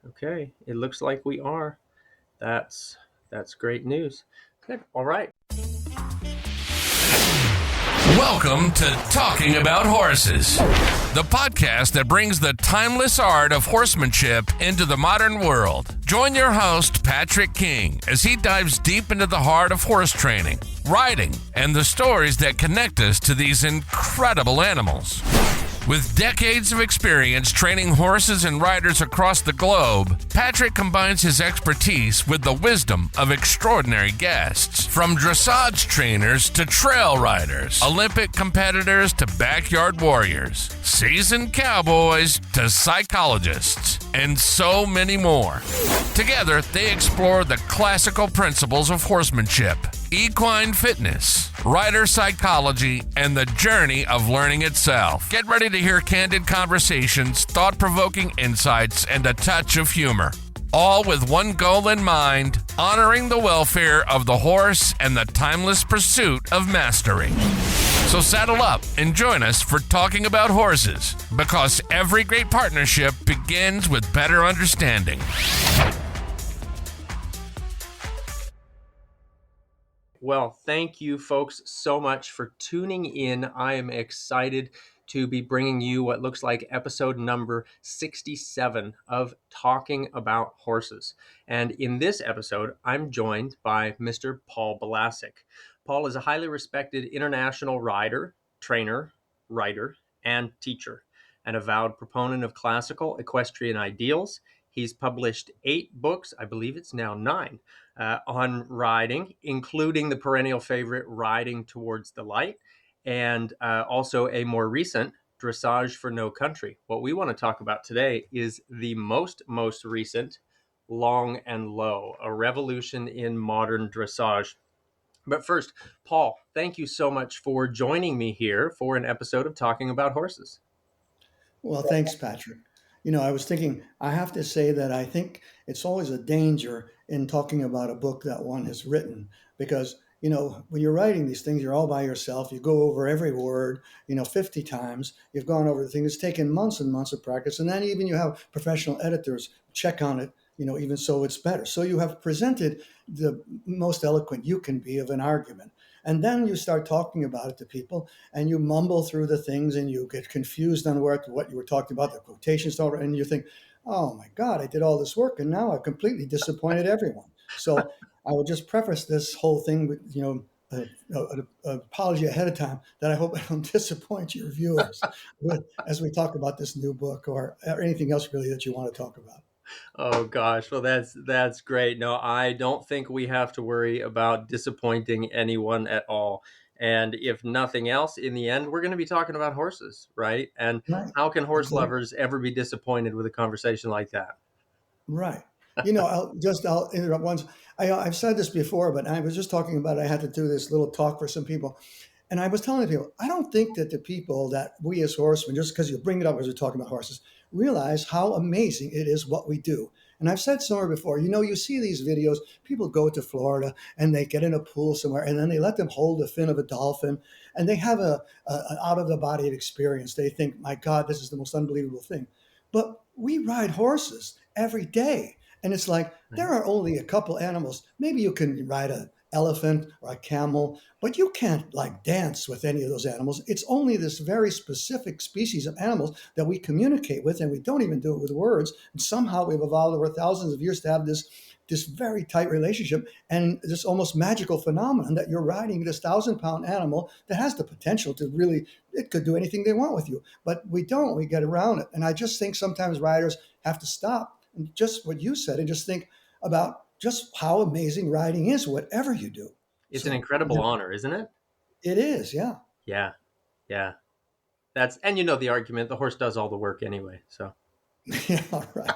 Okay, it looks like we are. That's that's great news. Good. All right. Welcome to Talking About Horses, the podcast that brings the timeless art of horsemanship into the modern world. Join your host, Patrick King, as he dives deep into the heart of horse training, riding, and the stories that connect us to these incredible animals. With decades of experience training horses and riders across the globe, Patrick combines his expertise with the wisdom of extraordinary guests. From dressage trainers to trail riders, Olympic competitors to backyard warriors, seasoned cowboys to psychologists, and so many more. Together, they explore the classical principles of horsemanship, equine fitness, rider psychology, and the journey of learning itself. Get ready to hear candid conversations, thought-provoking insights, and a touch of humor. All with one goal in mind, honoring the welfare of the horse and the timeless pursuit of mastery. So saddle up and join us for Talking About Horses, because every great partnership begins with better understanding. Well, thank you folks so much for tuning in. I am excited to be bringing you what looks like episode number 67 of Talking About Horses. And in this episode, I'm joined by Mr. Paul Belasik. Paul is a highly respected international rider, trainer, writer, and teacher, an avowed proponent of classical equestrian ideals. He's published 8 books, I believe it's now 9, on riding, including the perennial favorite, Riding Towards the Light, and also a more recent, Dressage for No Country. What we want to talk about today is the most recent, Long and Low, a revolution in modern dressage. But first, Paul, thank you so much for joining me here for an episode of Talking About Horses. Well, thanks, Patrick. I was thinking, I have to say that I think it's always a danger in talking about a book that one has written because, when you're writing these things, you're all by yourself. You go over every word, 50 times. You've gone over the thing. It's taken months and months of practice. And then even you have professional editors check on it, even so it's better. So you have presented the most eloquent you can be of an argument. And then you start talking about it to people and you mumble through the things and you get confused on what you were talking about, the quotations, and you think, oh my God, I did all this work and now I've completely disappointed everyone. So I will just preface this whole thing with, an apology ahead of time that I hope I don't disappoint your viewers as we talk about this new book or anything else really that you want to talk about. Oh gosh, well that's great. No, I don't think we have to worry about disappointing anyone at all. And if nothing else, in the end, we're going to be talking about horses, right? And Right. how can horse Exactly. lovers ever be disappointed with a conversation like that? Right. I'll interrupt once. I've said this before, but I was just talking about I had to do this little talk for some people. And I was telling people, I don't think that the people that we as horsemen, just because you bring it up as we're talking about horses, realize how amazing it is what we do. And I've said somewhere before, you see these videos, people go to Florida and they get in a pool somewhere and then they let them hold the fin of a dolphin and they have an out of the body experience. They think, my God, this is the most unbelievable thing. But we ride horses every day. And it's like, there are only a couple animals. Maybe you can ride an elephant or a camel, but you can't like dance with any of those animals. It's only this very specific species of animals that we communicate with, and we don't even do it with words. And somehow we've evolved over thousands of years to have this very tight relationship and this almost magical phenomenon that you're riding this 1,000-pound animal that has the potential to really, it could do anything they want with you. But we don't, we get around it. And I just think sometimes riders have to stop and just what you said and just think about just how amazing riding is, whatever you do. It's an incredible honor, isn't it? It is, yeah. Yeah. And the argument, the horse does all the work anyway, so. Yeah, right.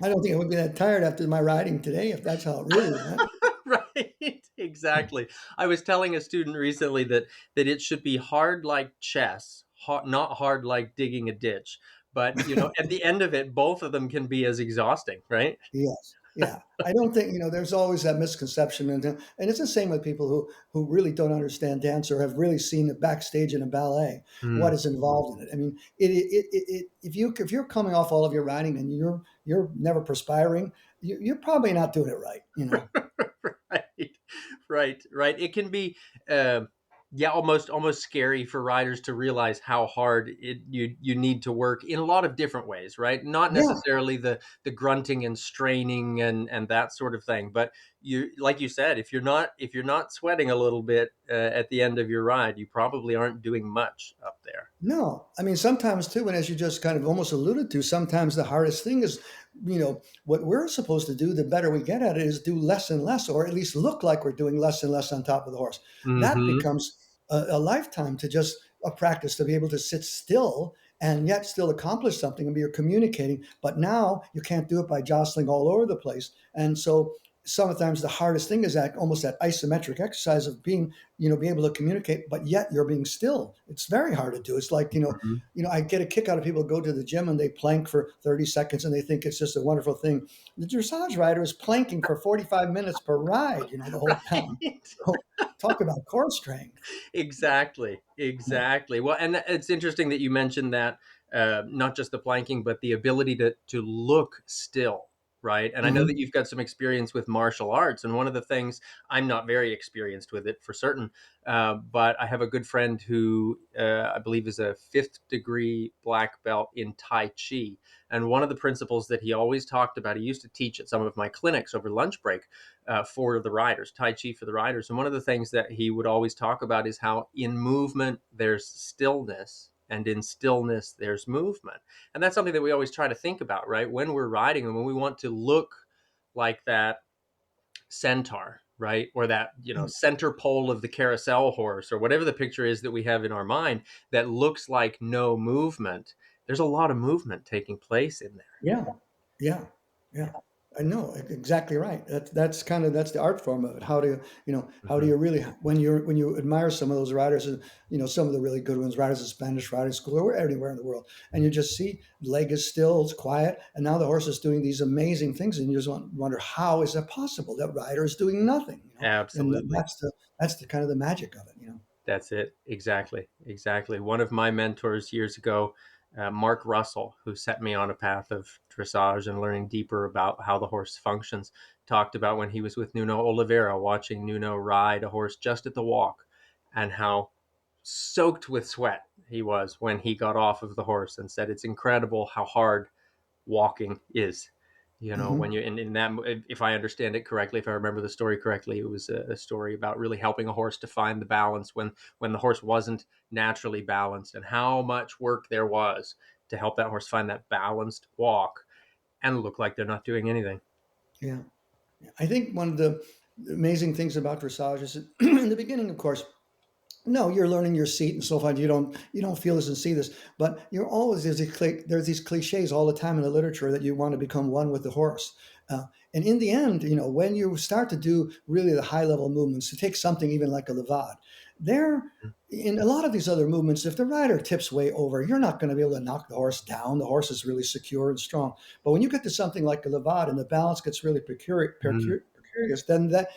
I don't think I would be that tired after my riding today if that's how it really went. Right, exactly. I was telling a student recently that it should be hard like chess, not hard like digging a ditch. But, at the end of it, both of them can be as exhausting, right? Yes. Yeah, I don't think, there's always that misconception, and it's the same with people who really don't understand dance or have really seen it backstage in a ballet, what Mm. is involved in it. I mean, if you're coming off all of your riding and you're never perspiring, you're probably not doing it right. Right, right. It can be, uh, yeah, almost scary for riders to realize how hard you need to work in a lot of different ways, right? Not Yeah. necessarily the grunting and straining and that sort of thing, but you, like you said, if you're not sweating a little bit at the end of your ride, you probably aren't doing much up there. No, I mean, sometimes too, and as you just kind of almost alluded to, sometimes the hardest thing is, what we're supposed to do, the better we get at it, is do less and less, or at least look like we're doing less and less on top of the horse. That Hmm. becomes a lifetime to just a practice to be able to sit still and yet still accomplish something and be communicating. But now you can't do it by jostling all over the place. And so sometimes the hardest thing is that almost that isometric exercise of being able to communicate, but yet you're being still. It's very hard to do. It's like, I get a kick out of people who go to the gym and they plank for 30 seconds and they think it's just a wonderful thing. The dressage rider is planking for 45 minutes per ride, the whole time. Right. So talk about core strength. Exactly, Yeah. exactly. Well, and it's interesting that you mentioned that, not just the planking, but the ability to look still, right? And I know that Hmm. you've got some experience with martial arts, and one of the things, I'm not very experienced with it for certain, but I have a good friend who, I believe, is a fifth degree black belt in Tai Chi, and one of the principles that he always talked about, he used to teach at some of my clinics over lunch break, for the riders, Tai Chi for the riders. And one of the things that he would always talk about is how in movement there's stillness, and in stillness there's movement. And that's something that we always try to think about, right? When we're riding and when we want to look like that centaur, right? Or that, center pole of the carousel horse, or whatever the picture is that we have in our mind that looks like no movement. There's a lot of movement taking place in there. Yeah, yeah, yeah. I know exactly right. That's the art form of it. How do Mhm. you really when you admire some of those riders, and some of the really good ones, riders of Spanish riding school or anywhere in the world, and you just see leg is still, it's quiet, and now the horse is doing these amazing things, and you just wonder how is that possible? That rider is doing nothing, and Absolutely. that's the kind of the magic of it. That's it. Exactly. Exactly. One of my mentors years ago, Mark Russell, who set me on a path of dressage and learning deeper about how the horse functions, talked about when he was with Nuno Oliveira, watching Nuno ride a horse just at the walk, and how soaked with sweat he was when he got off of the horse, and said it's incredible how hard walking is. When Hmm. you're in that, if I understand it correctly, if I remember the story correctly, it was a story about really helping a horse to find the balance when the horse wasn't naturally balanced, and how much work there was to help that horse find that balanced walk and look like they're not doing anything. Yeah. I think one of the amazing things about dressage is that in the beginning, of course, no, you're learning your seat and so forth. You don't feel this and see this, but you're always there's these cliches all the time in the literature that you want to become one with the horse. And in the end, when you start to do really the high level movements, to take something even like a levad, there in a lot of these other movements, if the rider tips way over, you're not going to be able to knock the horse down. The horse is really secure and strong. But when you get to something like a levad and the balance gets really Mm-hmm. precarious, then that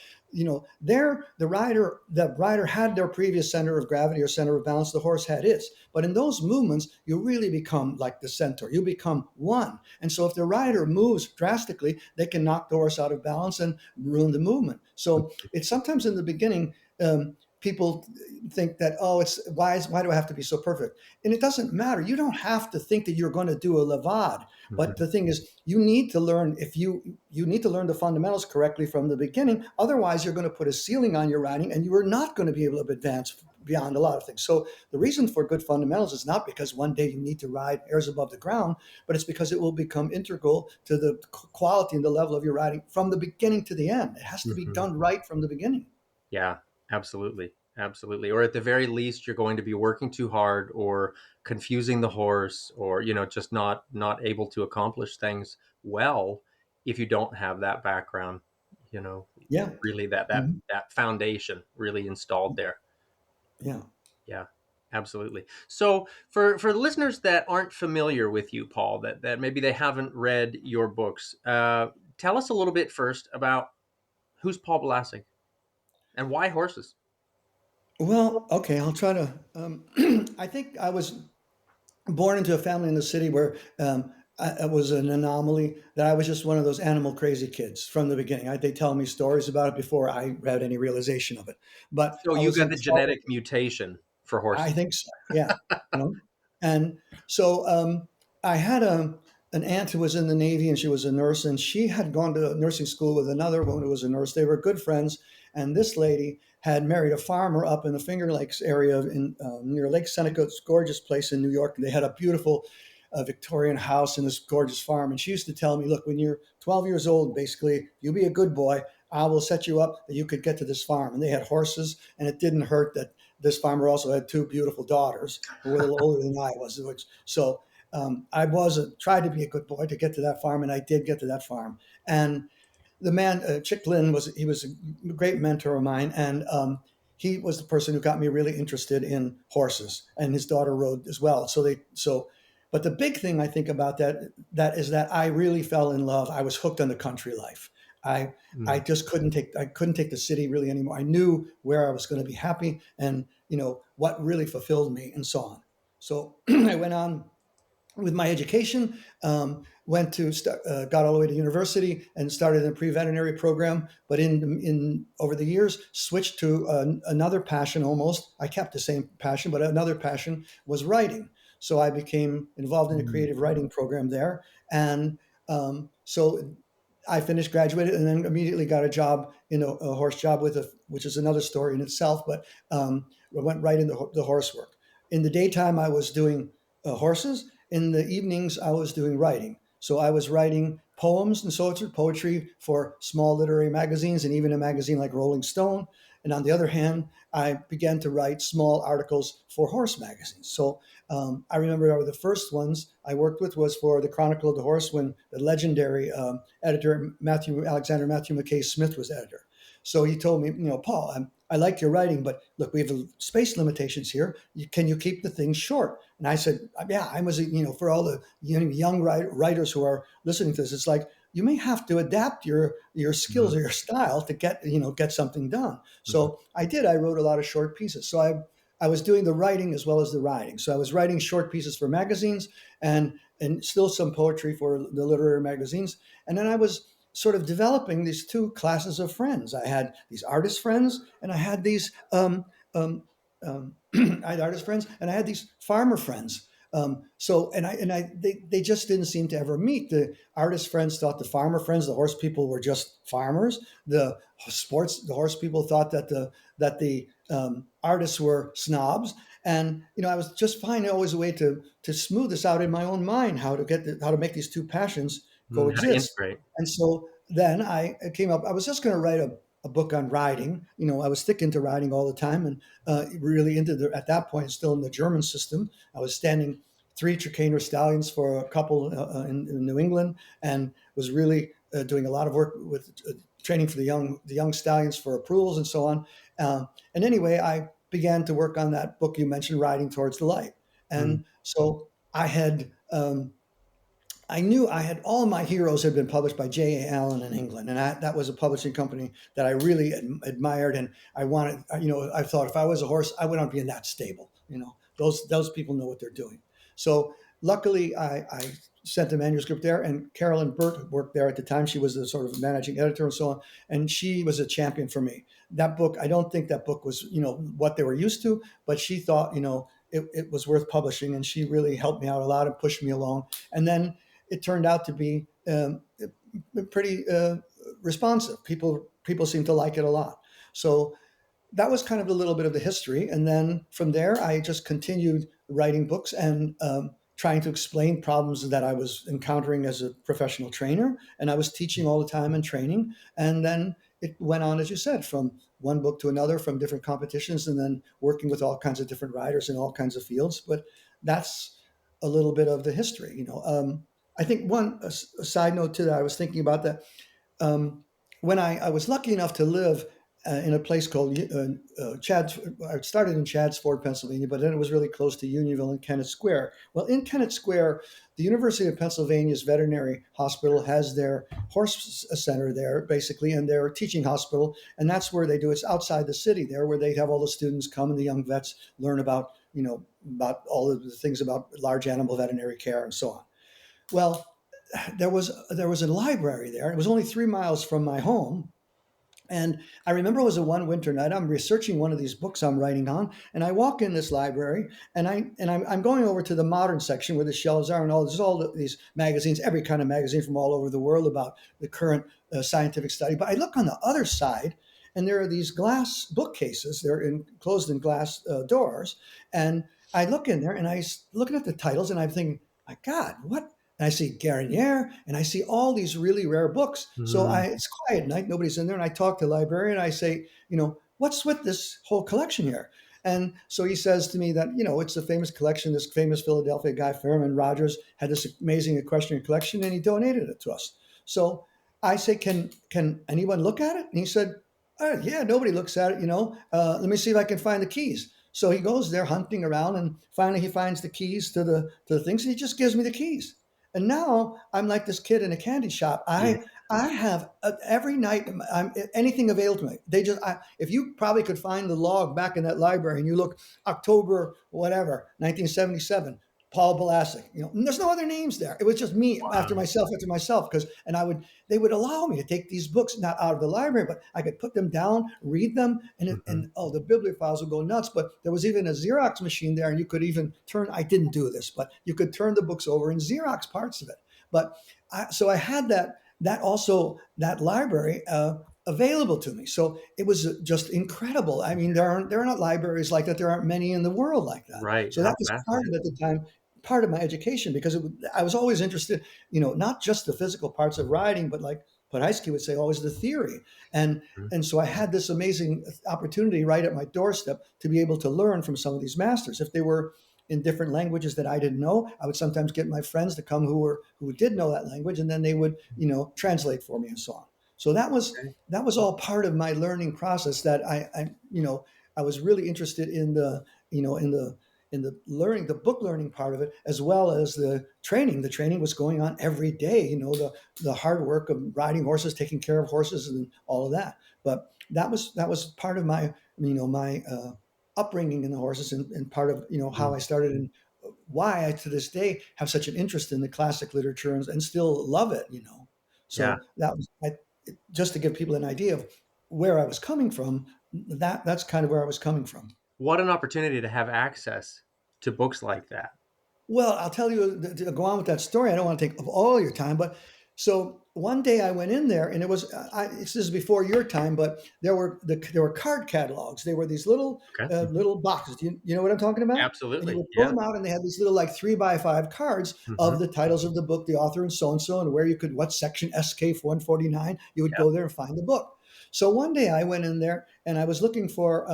there the rider had their previous center of gravity or center of balance, the horse had its, but in those movements you really become like the centaur, you become one. And so if the rider moves drastically, they can knock the horse out of balance and ruin the movement. So it's sometimes in the beginning, people think that, oh, it's why do I have to be so perfect? And it doesn't matter. You don't have to think that you're going to do a levad. But the thing is, you need to learn, if you need to learn the fundamentals correctly from the beginning. Otherwise, you're going to put a ceiling on your riding, and you are not going to be able to advance beyond a lot of things. So the reason for good fundamentals is not because one day you need to ride airs above the ground, but it's because it will become integral to the quality and the level of your riding from the beginning to the end. It has to be Mm-hmm. done right from the beginning. Yeah, absolutely. Absolutely. Or at the very least, you're going to be working too hard, or confusing the horse, or, just not able to accomplish things well if you don't have that background, you know, Yeah. really that that Mhm. that foundation really installed there. Yeah. Yeah, absolutely. So for listeners that aren't familiar with you, Paul, that maybe they haven't read your books, tell us a little bit first about who's Paul Belasik and why horses. Well, okay, I'll try to. I think I was born into a family in the city where I was an anomaly, that I was just one of those animal crazy kids from the beginning. They tell me stories about it before I had any realization of it. But So I you was got the genetic enthralled. mutation for I horses. think so. Yeah. You know, and so I had an aunt who was in the Navy, and she was a nurse, and she had gone to nursing school with another woman who was a nurse. They were good friends, and this lady had married a farmer up in the Finger Lakes area in near Lake Seneca. It's a gorgeous place in New York. They had a beautiful Victorian house and this gorgeous farm. And she used to tell me, look, when you're 12 years old, basically, you be a good boy. I will set you up that you could get to this farm. And they had horses, and it didn't hurt that this farmer also had two beautiful daughters who were a little older than I was. So I tried to be a good boy to get to that farm, and I did get to that farm. And the man, Chick Lynn, he was a great mentor of mine, and he was the person who got me really interested in horses. And his daughter rode as well. But the big thing I think about that is that I really fell in love. I was hooked on the country life. I I Mm. just couldn't take the city really anymore. I knew where I was going to be happy, and what really fulfilled me, and so on. So I went on with my education, got all the way to university and started in a pre-veterinary program. But in over the years, switched to another passion. Almost, I kept the same passion, but another passion was writing. So I became involved in a Mm. creative writing program there, and so I finished, graduated, and then immediately got a job in a horse job which is another story in itself. But I went right into the horse work. In the daytime, I was doing horses. In the evenings, I was doing writing. So I was writing poems and social poetry for small literary magazines and even a magazine like Rolling Stone. And on the other hand, I began to write small articles for horse magazines. So I remember the first ones I worked with was for the Chronicle of the Horse, when the legendary editor Matthew McKay Smith was editor. So he told me, Paul, I like your writing, but look, we have space limitations here. Can you keep the things short? And I said, yeah, I was, for all the young writers who are listening to this, it's like, you may have to adapt your skills Mhm. or your style to get something done. Mhm. So I did. I wrote a lot of short pieces. So I was doing the writing as well as the writing. So I was writing short pieces for magazines, and still some poetry for the literary magazines. And then I was sort of developing these two classes of friends. I had these artist friends, and I had these I had artist friends, and I had these farmer friends. They just didn't seem to ever meet. The artist friends thought the farmer friends, the horse people, were just farmers. The horse people thought that the artists were snobs. And I was just finding always a way to smooth this out in my own mind, how to make these two passions How to coexist. integrate. And so then I came up. I was just going to write a book on riding. I was thick into riding all the time, and really at that point, still in the German system. I was standing 3 Chicaner stallions for a couple in New England, and was really doing a lot of work with training for the young stallions for approvals and so on. And anyway, I began to work on that book you mentioned, Riding Towards the Light. Mm. And so I knew I had all my heroes had been published by J.A. Allen in England, and that was a publishing company that I really admired, and I wanted. I thought if I was a horse, I would not be in that stable. Those people know what they're doing. So luckily, I sent the manuscript there, and Carolyn Burt worked there at the time. She was the sort of managing editor and so on, and she was a champion for me. That book, I don't think that book was what they were used to, but she thought it was worth publishing, and she really helped me out a lot and pushed me along. And then it turned out to be pretty responsive. People seem to like it a lot. So that was kind of a little bit of the history. And then from there, I just continued writing books and trying to explain problems that I was encountering as a professional trainer. And I was teaching all the time and training. And then it went on, as you said, from one book to another, from different competitions, and then working with all kinds of different riders in all kinds of fields. But that's a little bit of the history. I think a side note to that, I was thinking about that when I was lucky enough to live in a place called Chad's. I started in Chadsford, Pennsylvania, but then it was really close to Unionville and Kennett Square. Well, in Kennett Square, the University of Pennsylvania's veterinary hospital has their horse center there, basically, and their teaching hospital, and that's where they do. It's outside the city there, where they have all the students come and the young vets learn about, about all of the things about large animal veterinary care and so on. Well, there was a library there. It was only 3 miles from my home. And I remember it was a one winter night. I'm researching one of these books I'm writing on, and I walk in this library, and I'm going over to the modern section where the shelves are, and there's all these magazines, every kind of magazine from all over the world about the current scientific study. But I look on the other side, and there are these glass bookcases. They're enclosed in glass doors, and I look in there, and looking at the titles, and I'm thinking, my God, what? And I see Garnier, and I see all these really rare books. So Mm, it's quiet at night, nobody's in there, and I talk to the librarian. I say, what's with this whole collection here? And so he says to me that, it's a famous collection. This famous Philadelphia guy, Fairman Rogers, had this amazing equestrian collection, and he donated it to us. So I say, can anyone look at it? And he said, yeah, nobody looks at it. Let me see if I can find the keys. So he goes there hunting around, and finally he finds the keys to the things, and he just gives me the keys. And now I'm like this kid in a candy shop. yeah. I have every night anything available to me. If you probably could find the log back in that library, and you look October whatever 1977, Paul Belasik. There's no other names there. It was just me after Wow. myself they would allow me to take these books not out of the library, but I could put them down, read them, Mhm. the bibliophiles would go nuts. But there was even a Xerox machine there, and you could even turn. I didn't do this, but you could turn the books over and Xerox parts of it. But so I had that library available to me. So it was just incredible. I mean, there are not libraries like that. There aren't many in the world like that. Right. So How that was part of fascinating. at the time, part of my education, because I was always interested, not just the physical parts of riding, but like Podolsky would say, always the theory. And Mhm. and so I had this amazing opportunity right at my doorstep to be able to learn from some of these masters. If they were in different languages that I didn't know, I would sometimes get my friends to come who did know that language, and then they would, translate for me and so on. So Okay. that was all part of my learning process that I was really interested in the learning, the book learning part of it, as well as the training. The training was going on every day, the hard work of riding horses, taking care of horses, and all of that. But that was part of my upbringing in the horses, and part of how Mm. I started, and why I to this day have such an interest in the classic literature, and still love it. Yeah. So that was just to give people an idea of where I was coming from. That's kind of where I was coming from. What an opportunity to have access to books like that. Well, I'll tell you to go on with that story. I don't want to take up all your time, but so one day I went in there, and it was this is before your time, but there were card catalogs. They were these little Okay. little boxes. You know what I'm talking about? And you Absolutely. would pull Yeah. them out, and they had these little like 3x5 cards Hmm. of the titles of the book, the author, and so, and where you could what section SK 149. You would Yeah. go there and find the book. So one day I went in there, and I was looking for.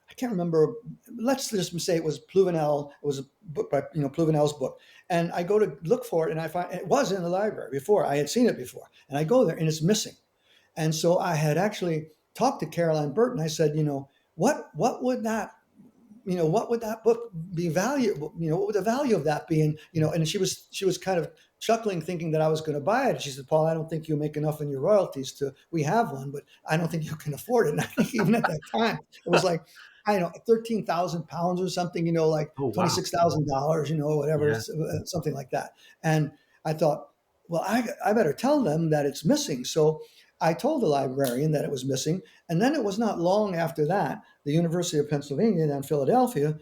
I can't remember. Let's just say it was Pluvinel. It was a book by Pluvinel's book, and I go to look for it, and I find it was in the library before. I had seen it before, and I go there, and it's missing. And so I had actually talked to Caroline Burton. I said, what would that book be valuable? What would the value of that be? And she was kind of chuckling, thinking that I was going to buy it. She said, Paul, I don't think you make enough in your royalties we have one, but I don't think you can afford it. And I think even at that time, it was like, I don't know, 13,000 pounds or something, like Oh, wow. $26,000, whatever, Yeah. something like that. And I thought, well, I better tell them that it's missing. So I told the librarian that it was missing. And then it was not long after that, the University of Pennsylvania in Philadelphia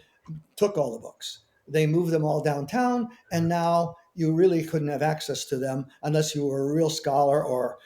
took all the books. They moved them all downtown, and now you really couldn't have access to them unless you were a real scholar, or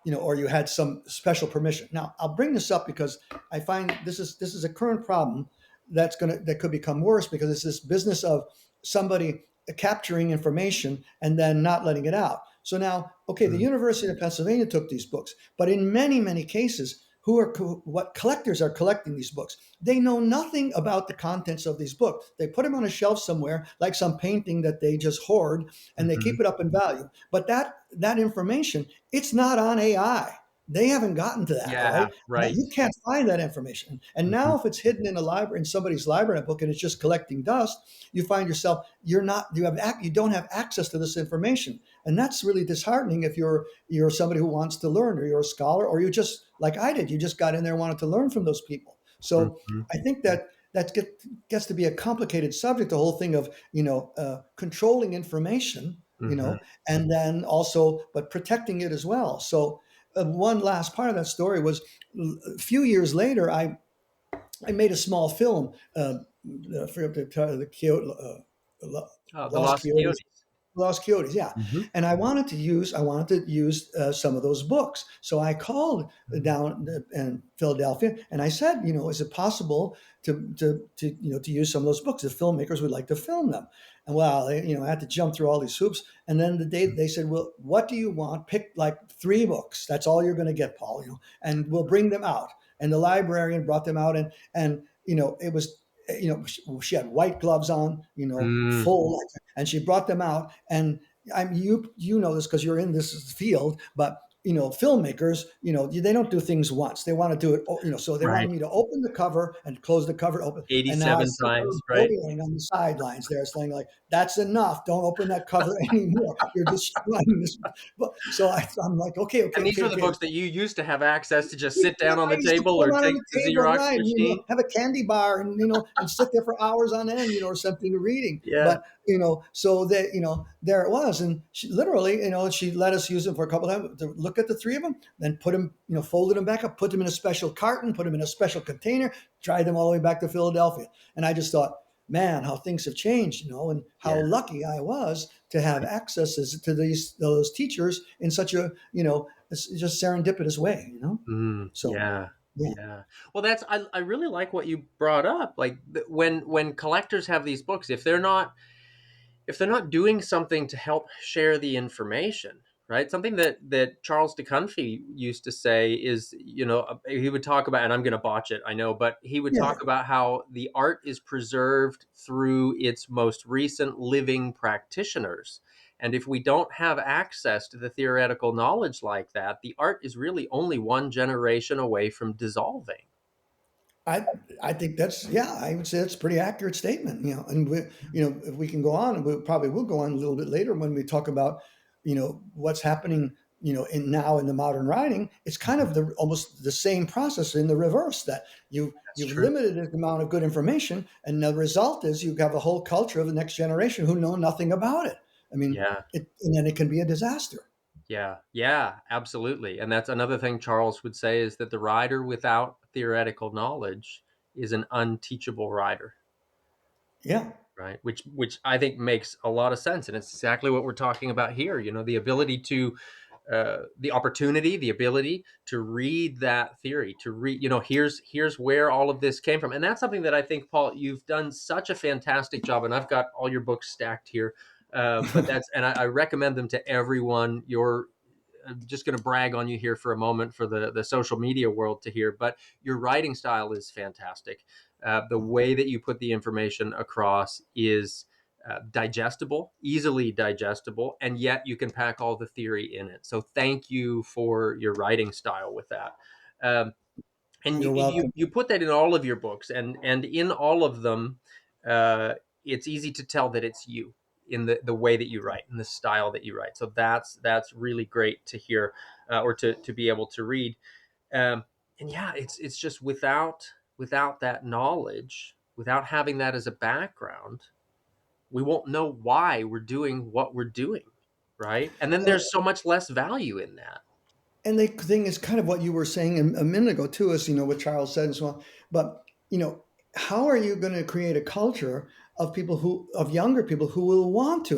you had some special permission. Now, I'll bring this up because I find this is a current problem that could become worse, because it's this business of somebody capturing information and then not letting it out. So now, okay, the Mm. University of Pennsylvania took these books, but in many, many cases, what collectors are collecting these books, they know nothing about the contents of these books. They put them on a shelf somewhere, like some painting that they just hoard, and they Mhm. keep it up in value. But that information, it's not on AI. They haven't gotten to that, Yeah, right? right. You can't find that information. And Mhm, now if it's hidden in a library, in somebody's library book, and it's just collecting dust, you find yourself, you don't have access to this information. And that's really disheartening if you're somebody who wants to learn, or you're a scholar, or you just, like I did, you just got in there and wanted to learn from those people. So mhm, I think gets to be a complicated subject, the whole thing of, controlling information, mhm. and then also, but protecting it as well. So one last part of that story was, a few years later, I made a small film. I forget the title, the Kyoto, Oh, the Lost Lost Coyotes. Coyotes. Lost Coyotes, yeah. Mhm. And I wanted to use some of those books. So I called down in Philadelphia, and I said, is it possible to use some of those books? If filmmakers would like to film them. And well, I had to jump through all these hoops. And then the day they said, well, what do you want? Pick like 3 books. That's all you're going to get, Paul. And we'll bring them out. And the librarian brought them out, and it was, she had white gloves on, Mm, full, and she brought them out. And you know this because you're in this field, but filmmakers, they don't do things once. They want to do it, so they right. wanted me to open the cover and close the cover open. And now I 87 see her times, right? bullying on the sidelines there, saying like, "That's enough. Don't open that cover anymore. You're destroying this." But so I'm like, okay, okay, And these okay, were the okay. books that you used to have access to just sit down on I the used to table put or them out on take the to the table, Xerox right? And, machine. have a candy bar, and sit there for hours on end, or something to reading. Yeah. But so that there it was, and she literally, she let us use them for a couple of times to look at the 3 of them, then put them, folded them back up, put them in a special carton, put them in a special container, dried them all the way back to Philadelphia. And I just thought, man, how things have changed, and how Yeah. lucky I was to have access to those teachers in such a, it's just serendipitous way. So Yeah. yeah, Yeah. Well, I really like what you brought up. Like when collectors have these books, if they're not doing something to help share the information, right? Something that Charles de Cunfee used to say is, he would talk about, and I'm going to botch it, I know, but he would yeah. talk about how the art is preserved through its most recent living practitioners. And if we don't have access to the theoretical knowledge like that, the art is really only one generation away from dissolving. I I think that's, yeah, I would say that's a pretty accurate statement. And if we can go on, and we probably will go on a little bit later when we talk about what's happening in the modern writing. It's kind of the almost the same process in the reverse, that That's you've true. limited the amount of good information, and the result is you have a whole culture of the next generation who know nothing about it. I mean, Yeah. and then it can be a disaster. Yeah, yeah, absolutely. And that's another thing Charles would say is that the rider without theoretical knowledge is an unteachable rider, Yeah. right? Which I think makes a lot of sense, and it's exactly what we're talking about here. The ability to, the opportunity, the ability to read that theory, to read. Here's where all of this came from, and that's something that I think, Paul, you've done such a fantastic job, and I've got all your books stacked here. But I recommend them to everyone. I'm just going to brag on you here for a moment for the social media world to hear, but your writing style is fantastic. The way that you put the information across is digestible, easily digestible, and yet you can pack all the theory in it. So thank you for your writing style with that. Um, and you, You're you welcome. you put that in all of your books, and in all of them, uh, it's easy to tell that it's you in the way that you write, in the style that you write. So that's really great to hear, or to be able to read. um, and yeah, it's just without that knowledge, without having that as a background, we won't know why we're doing what we're doing, right? And then there's so much less value in that. And the thing is kind of what you were saying a minute ago too, is what Charles said and so on. But how are you going to create a culture of younger people who will want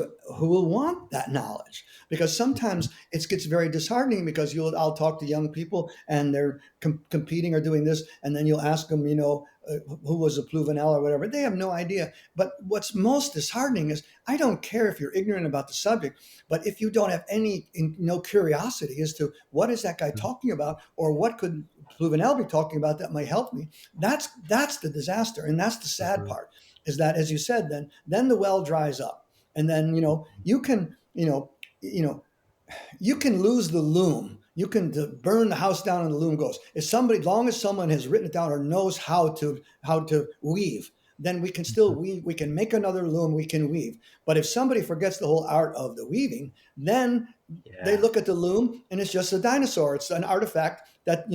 that knowledge? Because sometimes it gets very disheartening, because I'll talk to young people and they're competing or doing this, and then you'll ask them, who was a Pluvinel or whatever. They have no idea. But what's most disheartening is, I don't care if you're ignorant about the subject, but if you don't have no curiosity as to what is that guy talking about, or what could Pluvinel be talking about that might help me, that's the disaster, and that's the sad Mhm. part. Is that, as you said, then the well dries up, and then you can you can lose the loom, You can burn the house down and the loom goes. If somebody, as long as someone has written it down or knows how to weave, then we can still weave. We can make another loom. We can weave. But if somebody forgets the whole art of the weaving, then they Yeah. look at the loom and it's just a dinosaur. It's an artifact that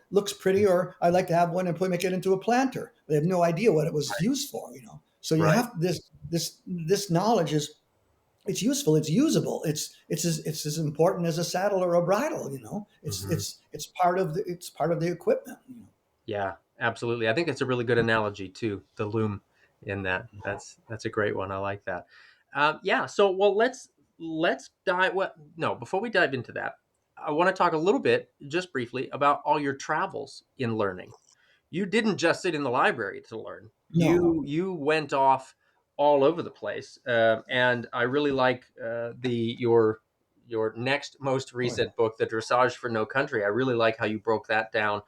looks pretty, or I like to have one and make it into a planter. They have no idea what it was used for. So you Right. have this knowledge is it's useful, it's usable, it's as important as a saddle or a bridle. it's Hmm. it's it's part of the equipment. Yeah, absolutely. I think it's a really good analogy too, the loom in that. That's a great one. I like that. Yeah. So, well, let's dive. What? No, before we dive into that, I want to talk a little bit, just briefly, about all your travels in learning. You didn't just sit in the library to learn. No. You went off all over the place, and I really like the your next most Oh, yeah. recent book, The Dressage for No Country. I really like how you broke that down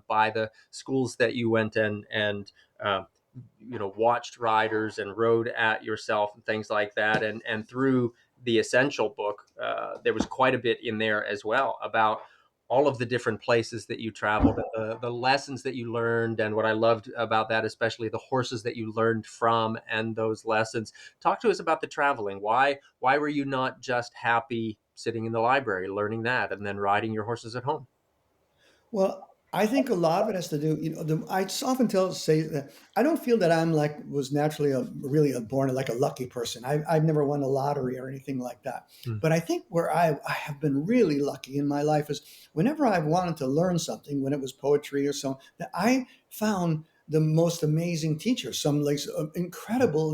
by the schools that you went and uh, watched riders and rode at yourself and things like that, and through the essential book, there was quite a bit in there as well about all of the different places that you traveled and the lessons that you learned. And what I loved about that, especially the horses that you learned from and those lessons. Talk to us about the traveling. Why were you not just happy sitting in the library learning that and then riding your horses at home? Well, I think a lot of it has to do, I often say that I don't feel that I'm was naturally born like a lucky person. I've never won a lottery or anything like that. Mm. But I think where I have been really lucky in my life is whenever I've wanted to learn something, when it was poetry or so, that I found the most amazing teachers, some incredible,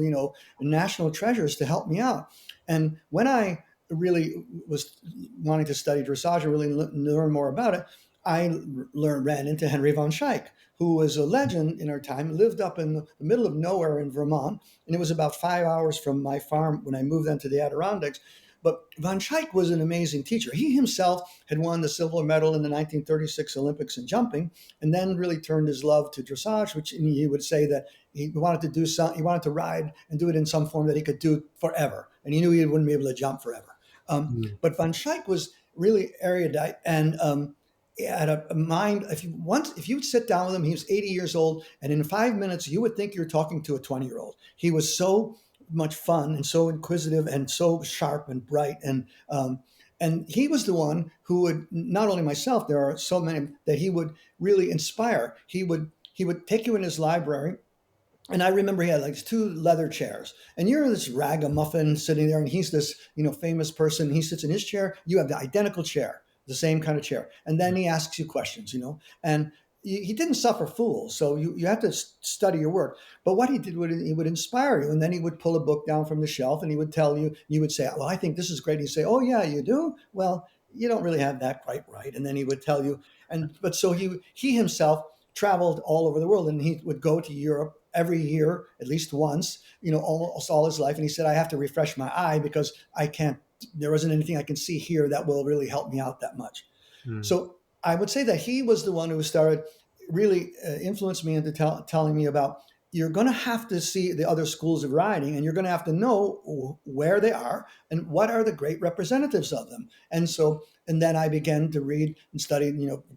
national treasures to help me out. And when I really was wanting to study dressage and really learn more about it, I ran into Henry von Schaik, who was a legend in our time, lived up in the middle of nowhere in Vermont, and it was about 5 hours from my farm when I moved into the Adirondacks. But von Schaik was an amazing teacher. He himself had won the silver medal in the 1936 Olympics in jumping, and then really turned his love to dressage, which he would say that he wanted to do some, he wanted to ride and do it in some form that he could do forever, and he knew he wouldn't be able to jump forever. Mm. But von Schaik was really erudite and had a mind. If you would sit down with him, he was 80 years old, and in 5 minutes you would think you're talking to a 20-year-old. He was so much fun and so inquisitive and so sharp and bright, and he was the one who would, not only myself, there are so many that he would really inspire. He would take you in his library. And I remember he had like two leather chairs, and you're this ragamuffin sitting there, and he's this famous person. He sits in his chair. You have the identical chair, the same kind of chair, and then he asks you questions, and he didn't suffer fools. So you have to study your work. But what he did would he would inspire you, and then he would pull a book down from the shelf, and he would tell you. You would say, "Well, I think this is great." And you say, "Oh yeah, you do? Well, you don't really have that quite right." And then he would tell you, but so he himself traveled all over the world, and he would go to Europe every year at least once, almost all his life. And he said, I have to refresh my eye because I can't, there isn't anything I can see here that will really help me out that much. Mm. So I would say that he was the one who started really influenced me into telling me about, you're going to have to see the other schools of riding, and you're going to have to know where they are and what are the great representatives of them. And then I began to read and study,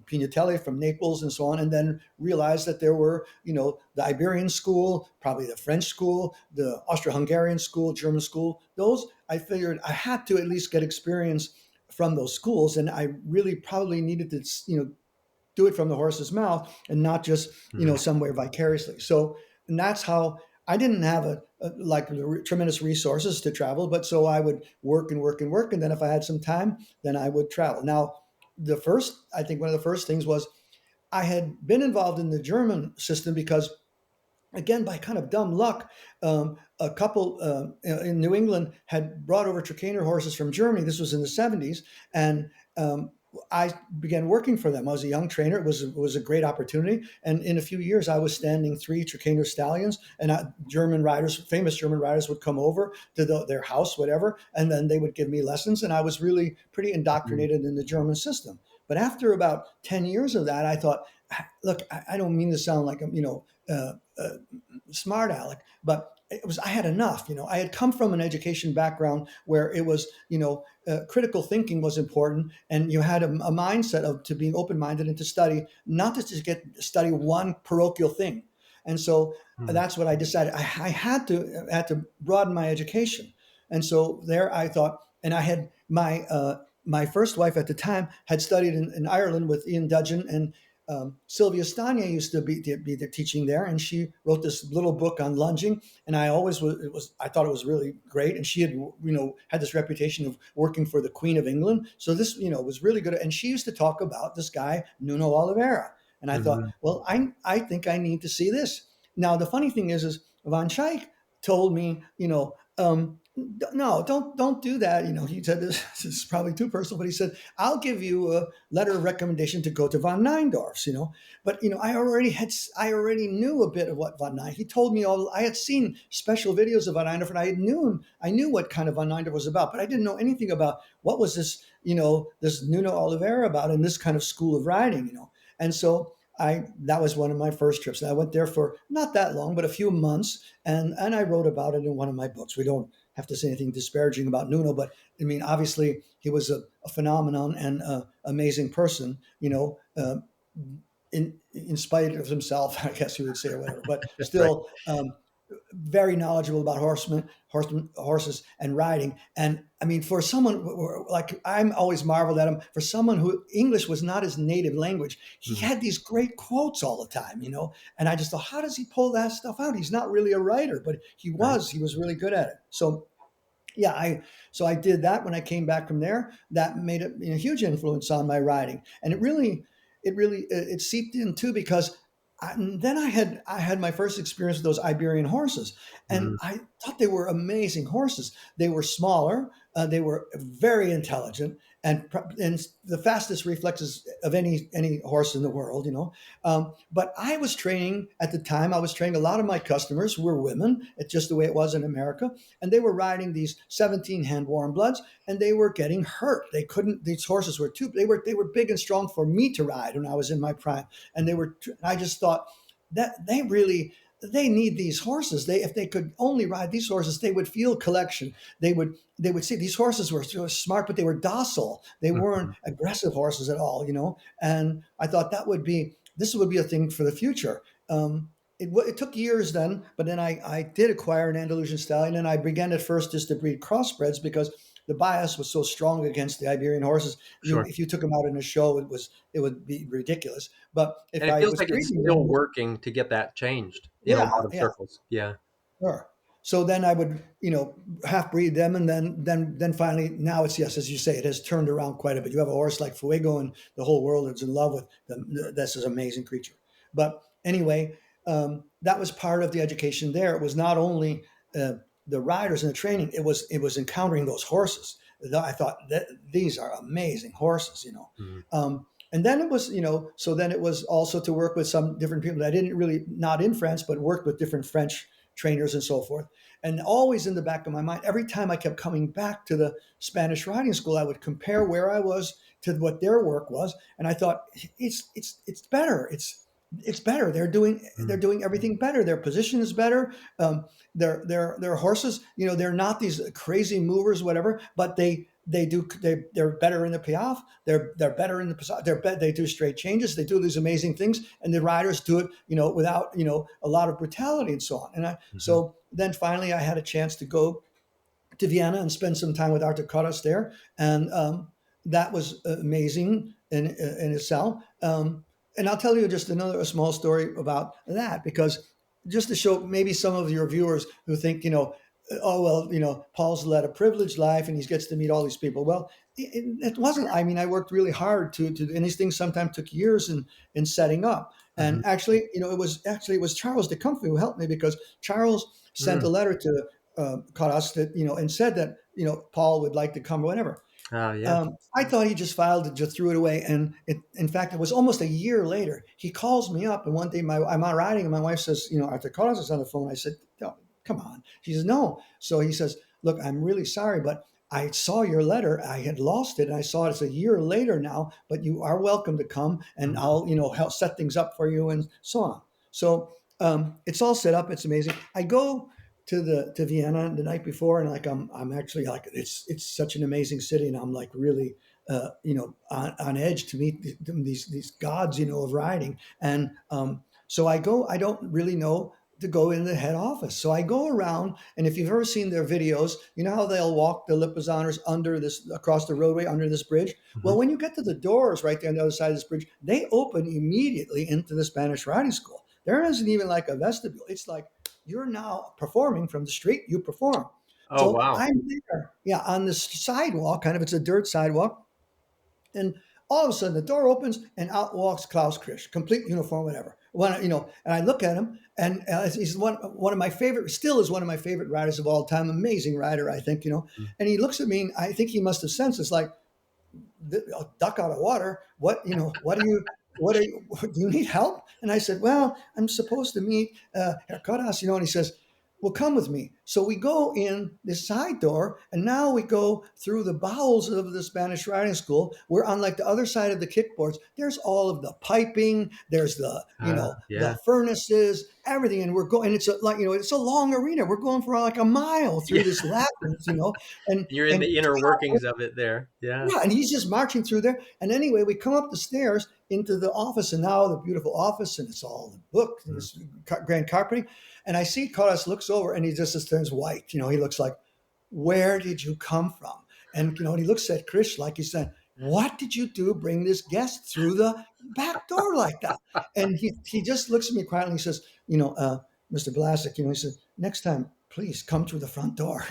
Pignatelli from Naples and so on, and then realized that there were, the Iberian school, probably the French school, the Austro-Hungarian school, German school. Those, I figured I had to at least get experience from those schools, and I really probably needed to, do it from the horse's mouth and not just, Mm. somewhere vicariously. So, and that's how I didn't have tremendous resources to travel, but so I would work and work and work. And then if I had some time, then I would travel. Now, I think one of the first things was I had been involved in the German system because, again, by kind of dumb luck, a couple in New England had brought over Trakehner horses from Germany. This was in the 70s. And I began working for them. I was a young trainer. It was a great opportunity. And in a few years, I was standing 3 Trakehner stallions, and famous German riders would come over to their house, whatever, and then they would give me lessons. And I was really pretty Mm. indoctrinated in the German system. But after about 10 years of that, I thought, look, I don't mean to sound like I'm, smart aleck, but I had enough. I had come from an education background where it was, critical thinking was important, and you had a mindset of to being open minded and to study, not just to study one parochial thing. And so Mm. that's what I decided. I had to broaden my education, and so there I thought, and I had my first wife at the time had studied in Ireland with Ian Dudgeon, and Sylvia Stania used to be the teaching there, and she wrote this little book on lunging. And I always I thought it was really great. And she had this reputation of working for the Queen of England, so this was really good. And she used to talk about this guy Nuno Oliveira, and I thought, Mhm. well, I think I need to see this. Now the funny thing is Von Schaik told me, no, don't do that. He said this is probably too personal, but he said, I'll give you a letter of recommendation to go to von Neindorf's. But I already knew a bit of what von Neindorf. He told me I had seen special videos of von Neindorf, and I knew what kind of von Neindorf was about, but I didn't know anything about what was this Nuno Oliveira about in this kind of school of riding. And so that was one of my first trips. And I went there for not that long, but a few months, and I wrote about it in one of my books. We don't have to say anything disparaging about Nuno, but I mean, obviously, he was a phenomenon and an amazing person. In spite of himself, I guess you would say, or whatever. But Right. still, very knowledgeable about horses, and riding. And I mean, for someone like I'm always marveled at him. For someone who English was not his native language, he Mhm. had these great quotes all the time. And I just thought, how does he pull that stuff out? He's not really a writer, but he Right. was. He was really good at it. So yeah, I did that when I came back from there. That made a huge influence on my writing, and it seeped in too, because then I had my first experience with those Iberian horses, and Mhm. I thought they were amazing horses. They were smaller, they were very intelligent, and the fastest reflexes of any horse in the world. But I was training at the time. I was training a lot of my customers who were women. It's just the way it was in America, and they were riding these 17 hand warm bloods, and they were getting hurt. They couldn't. These horses were too. They were big and strong for me to ride when I was in my prime, and I just thought that they need these horses. If they could only ride these horses, they would feel collection. They would see these horses were so smart, but they were docile. They weren't Mhm. aggressive horses at all. And I thought this would be a thing for the future. It took years then, but then I did acquire an Andalusian stallion, and I began at first just to breed crossbreds because the bias was so strong against the Iberian horses. Sure. If you took them out in a show, it would be ridiculous. But if And it I feels was like it's breeding still them, working to get that changed in a yeah, lot of yeah, circles. Yeah. sure. So then I would, half breed them, and then finally, now it's, yes, as you say, it has turned around quite a bit. You have a horse like Fuego, and the whole world is in love with them. This is an amazing creature. But anyway, that was part of the education there. It was not only the riders and the training; it was encountering those horses. I thought that these are amazing horses. Mhm. And then it was, so then it was also to work with some different people that I didn't really, not in France, but worked with different French trainers and so forth. And always in the back of my mind, every time I kept coming back to the Spanish riding school, I would compare where I was to what their work was, and I thought it's better. It's better. They're Mhm. doing everything better. Their position is better. Their horses, they're not these crazy movers, whatever, but they're better in the piaffe. They're better in the passage. They do straight changes. They do these amazing things, and the riders do it, without a lot of brutality and so on. Mhm. So then finally, I had a chance to go to Vienna and spend some time with Artur Karas there, and that was amazing in itself. And I'll tell you just a small story about that, because just to show maybe some of your viewers who think, oh well, Paul's led a privileged life and he gets to meet all these people. Well, it wasn't. I mean, I worked really hard and these things sometimes took years in setting up. Mhm. And actually, it was Charles de Comfrey who helped me, because Charles sent a Mm. letter to caught us that and said that Paul would like to come or whatever. Oh, yeah. I thought he just filed it, just threw it away, and in fact, it was almost a year later. He calls me up, and one day I'm out riding, and my wife says, Arthur Carlos is on the phone. I said, "No, come on." She says, "No." So he says, "Look, I'm really sorry, but I saw your letter. I had lost it, and I saw it's a year later now. But you are welcome to come, and Mhm. I'll help set things up for you, and so on." So it's all set up. It's amazing. I go. to Vienna the night before, and like I'm actually like it's such an amazing city, and I'm like really on edge to meet these gods of riding, and so I go. I don't really know to go in the head office, so I go around, and if you've ever seen their videos, you know how they'll walk the Lipizzaners under this across the roadway under this bridge. Mhm. Well, when you get to the doors right there on the other side of this bridge, they open immediately into the Spanish riding school. There isn't even like a vestibule. It's like you're now performing from the street, you perform. Oh, So wow. I'm there, yeah, on this sidewalk, kind of, it's a dirt sidewalk. And all of a sudden the door opens and out walks Klaus Krisch, complete uniform, whatever. And I look at him, and he's one of my favorite, still is one of my favorite riders of all time, amazing rider, I think. Mm. And he looks at me, and I think he must have sensed it's like, a duck out of water. Do you need help? And I said, well, I'm supposed to meet Herr Kodas, and he says, well, come with me. So we go in this side door, and now we go through the bowels of the Spanish riding school. We're on like the other side of the kickboards. There's all of the piping. There's the Yeah. furnaces, everything, and we're going. It's it's a long arena. We're going for like a mile through Yeah. this labyrinth, and You're in and the inner workings of it there. Yeah. yeah, and he's just marching through there. And anyway, we come up the stairs into the office, and now the beautiful office, and it's all the book, Mm. this grand carpeting. And I see Carlos looks over, and he just turns white. He looks like, "Where did you come from?" And he looks at Chris like he's saying, "What did you do? Bring this guest through the back door like that?" And he just looks at me quietly. And he says, "Mr. Belasik, he says, next time, please come through the front door."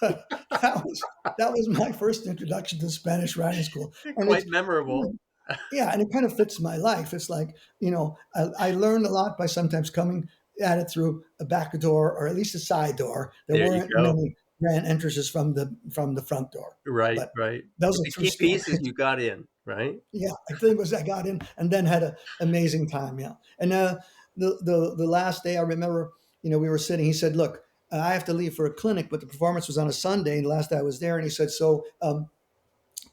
But that was my first introduction to Spanish riding school, and Quite memorable. yeah, and it kind of fits my life. It's like I learned a lot by sometimes coming at it through a back door or at least a side door. There There you weren't go. many grand entrances from the front door, Right, but right. those But are the true key piece is stories. you got in, right? Yeah, I think it was I got in and then had an amazing time. Yeah, and the last day I remember, we were sitting. He said, "Look, I have to leave for a clinic, but the performance was on a Sunday, and the last day I was there." And he said, "So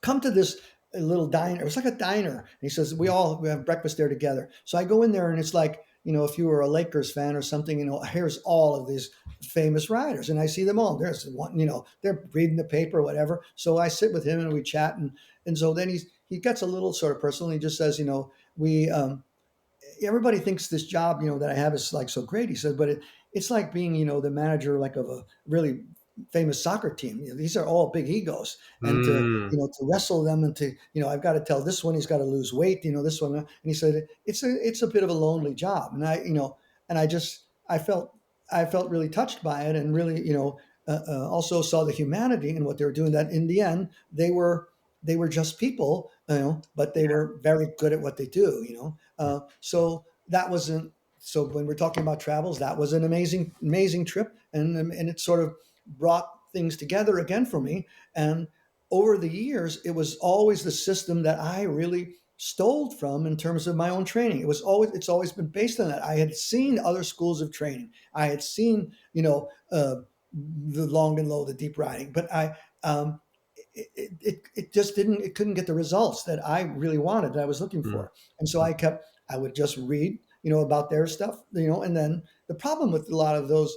come to this little diner. It was like a diner." And he says, we have breakfast there together. So I go in there, and it's like, if you were a Lakers fan or something, here's all of these famous riders, and I see them all. There's one, they're reading the paper or whatever. So I sit with him and we chat, and so then he gets a little sort of personal. He just says, we everybody thinks this job, that I have is like so great. He said, but it's like being, the manager like of a really famous soccer team. These are all big egos, and Mm. to wrestle them, and to, I've got to tell this one he's got to lose weight, this one. And he said, it's a bit of a lonely job. And I felt really touched by it, and really, also saw the humanity in what they were doing, that in the end, they were just people, but they were very good at what they do. So that wasn't. So when we're talking about travels, that was an amazing, amazing trip, and it sort of brought things together again for me. And over the years, it was always the system that I really stole from in terms of my own training. It's always been based on that. I had seen other schools of training. I had seen, the long and low, the deep riding, but it just couldn't get the results that I really wanted, that I was looking Mm. for. And so I would just read, about their stuff, and then the problem with a lot of those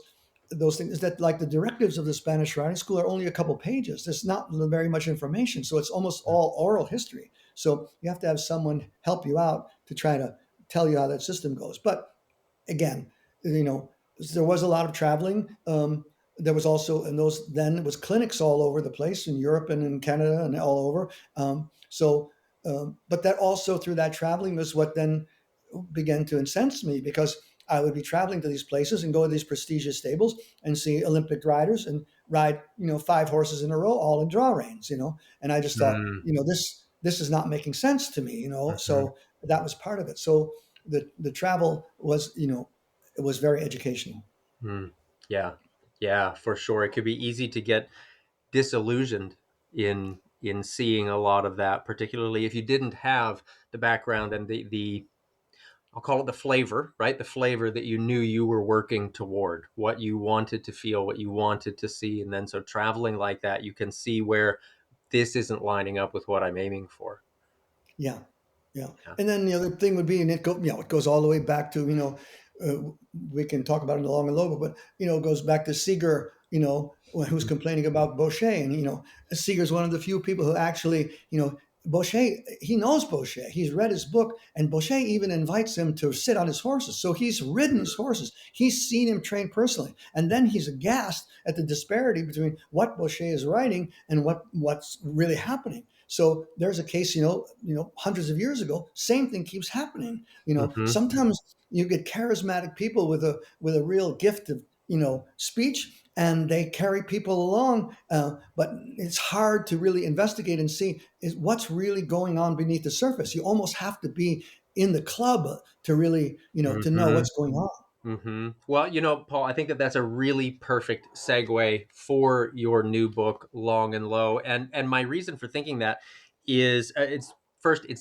things is that, like, the directives of the Spanish riding school are only a couple pages. There's not very much information. So it's almost all oral history. So you have to have someone help you out to try to tell you how that system goes. But again, there was a lot of traveling. There was also, and then it was clinics all over the place in Europe and in Canada and all over. But that also, through that traveling, was what then began to incense me, because I would be traveling to these places and go to these prestigious stables and see Olympic riders and ride, 5 horses in a row, all in draw reins, and I just thought, Mm. this is not making sense to me, Mhm. so that was part of it. So the travel was, it was very educational. Mm. Yeah. Yeah, for sure. It could be easy to get disillusioned in seeing a lot of that, particularly if you didn't have the background and the I'll call it the flavor, right? The flavor that you knew you were working toward, what you wanted to feel, what you wanted to see. And then so traveling like that, you can see where this isn't lining up with what I'm aiming for. Yeah, yeah. Yeah. And then the other thing would be, and it goes all the way back to, we can talk about it in the long and low, but it goes back to Seeger, who's complaining about Boucher, and Seeger's one of the few people who actually, Boucher, he knows Boucher. He's read his book, and Boucher even invites him to sit on his horses. So he's ridden his horses. He's seen him train personally, and then he's aghast at the disparity between what Boucher is writing and what's really happening. So there's a case, hundreds of years ago, same thing keeps happening. Mm-hmm. Sometimes you get charismatic people with a real gift of speech, and they carry people along, but it's hard to really investigate and see what's really going on beneath the surface. You almost have to be in the club to really to know Mm-hmm. what's going on. Mm-hmm. Well, Paul, I think that that's a really perfect segue for your new book, Long and Low. And my reason for thinking that is it's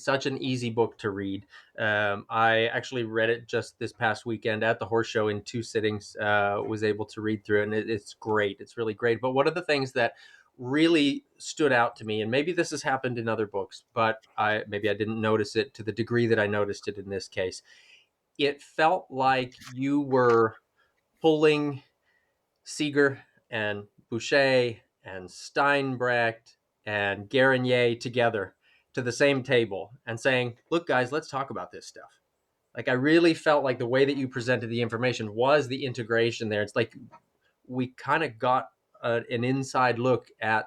such an easy book to read. I actually read it just this past weekend at the horse show in 2 sittings. Was able to read through it, and it's great. It's really great. But one of the things that really stood out to me, and maybe this has happened in other books, but maybe I didn't notice it to the degree that I noticed it in this case, it felt like you were pulling Seeger and Boucher and Steinbrecht and Garnier together to the same table and saying, look, guys, let's talk about this stuff. Like, I really felt like the way that you presented the information was the integration there. It's like we kind of got an inside look at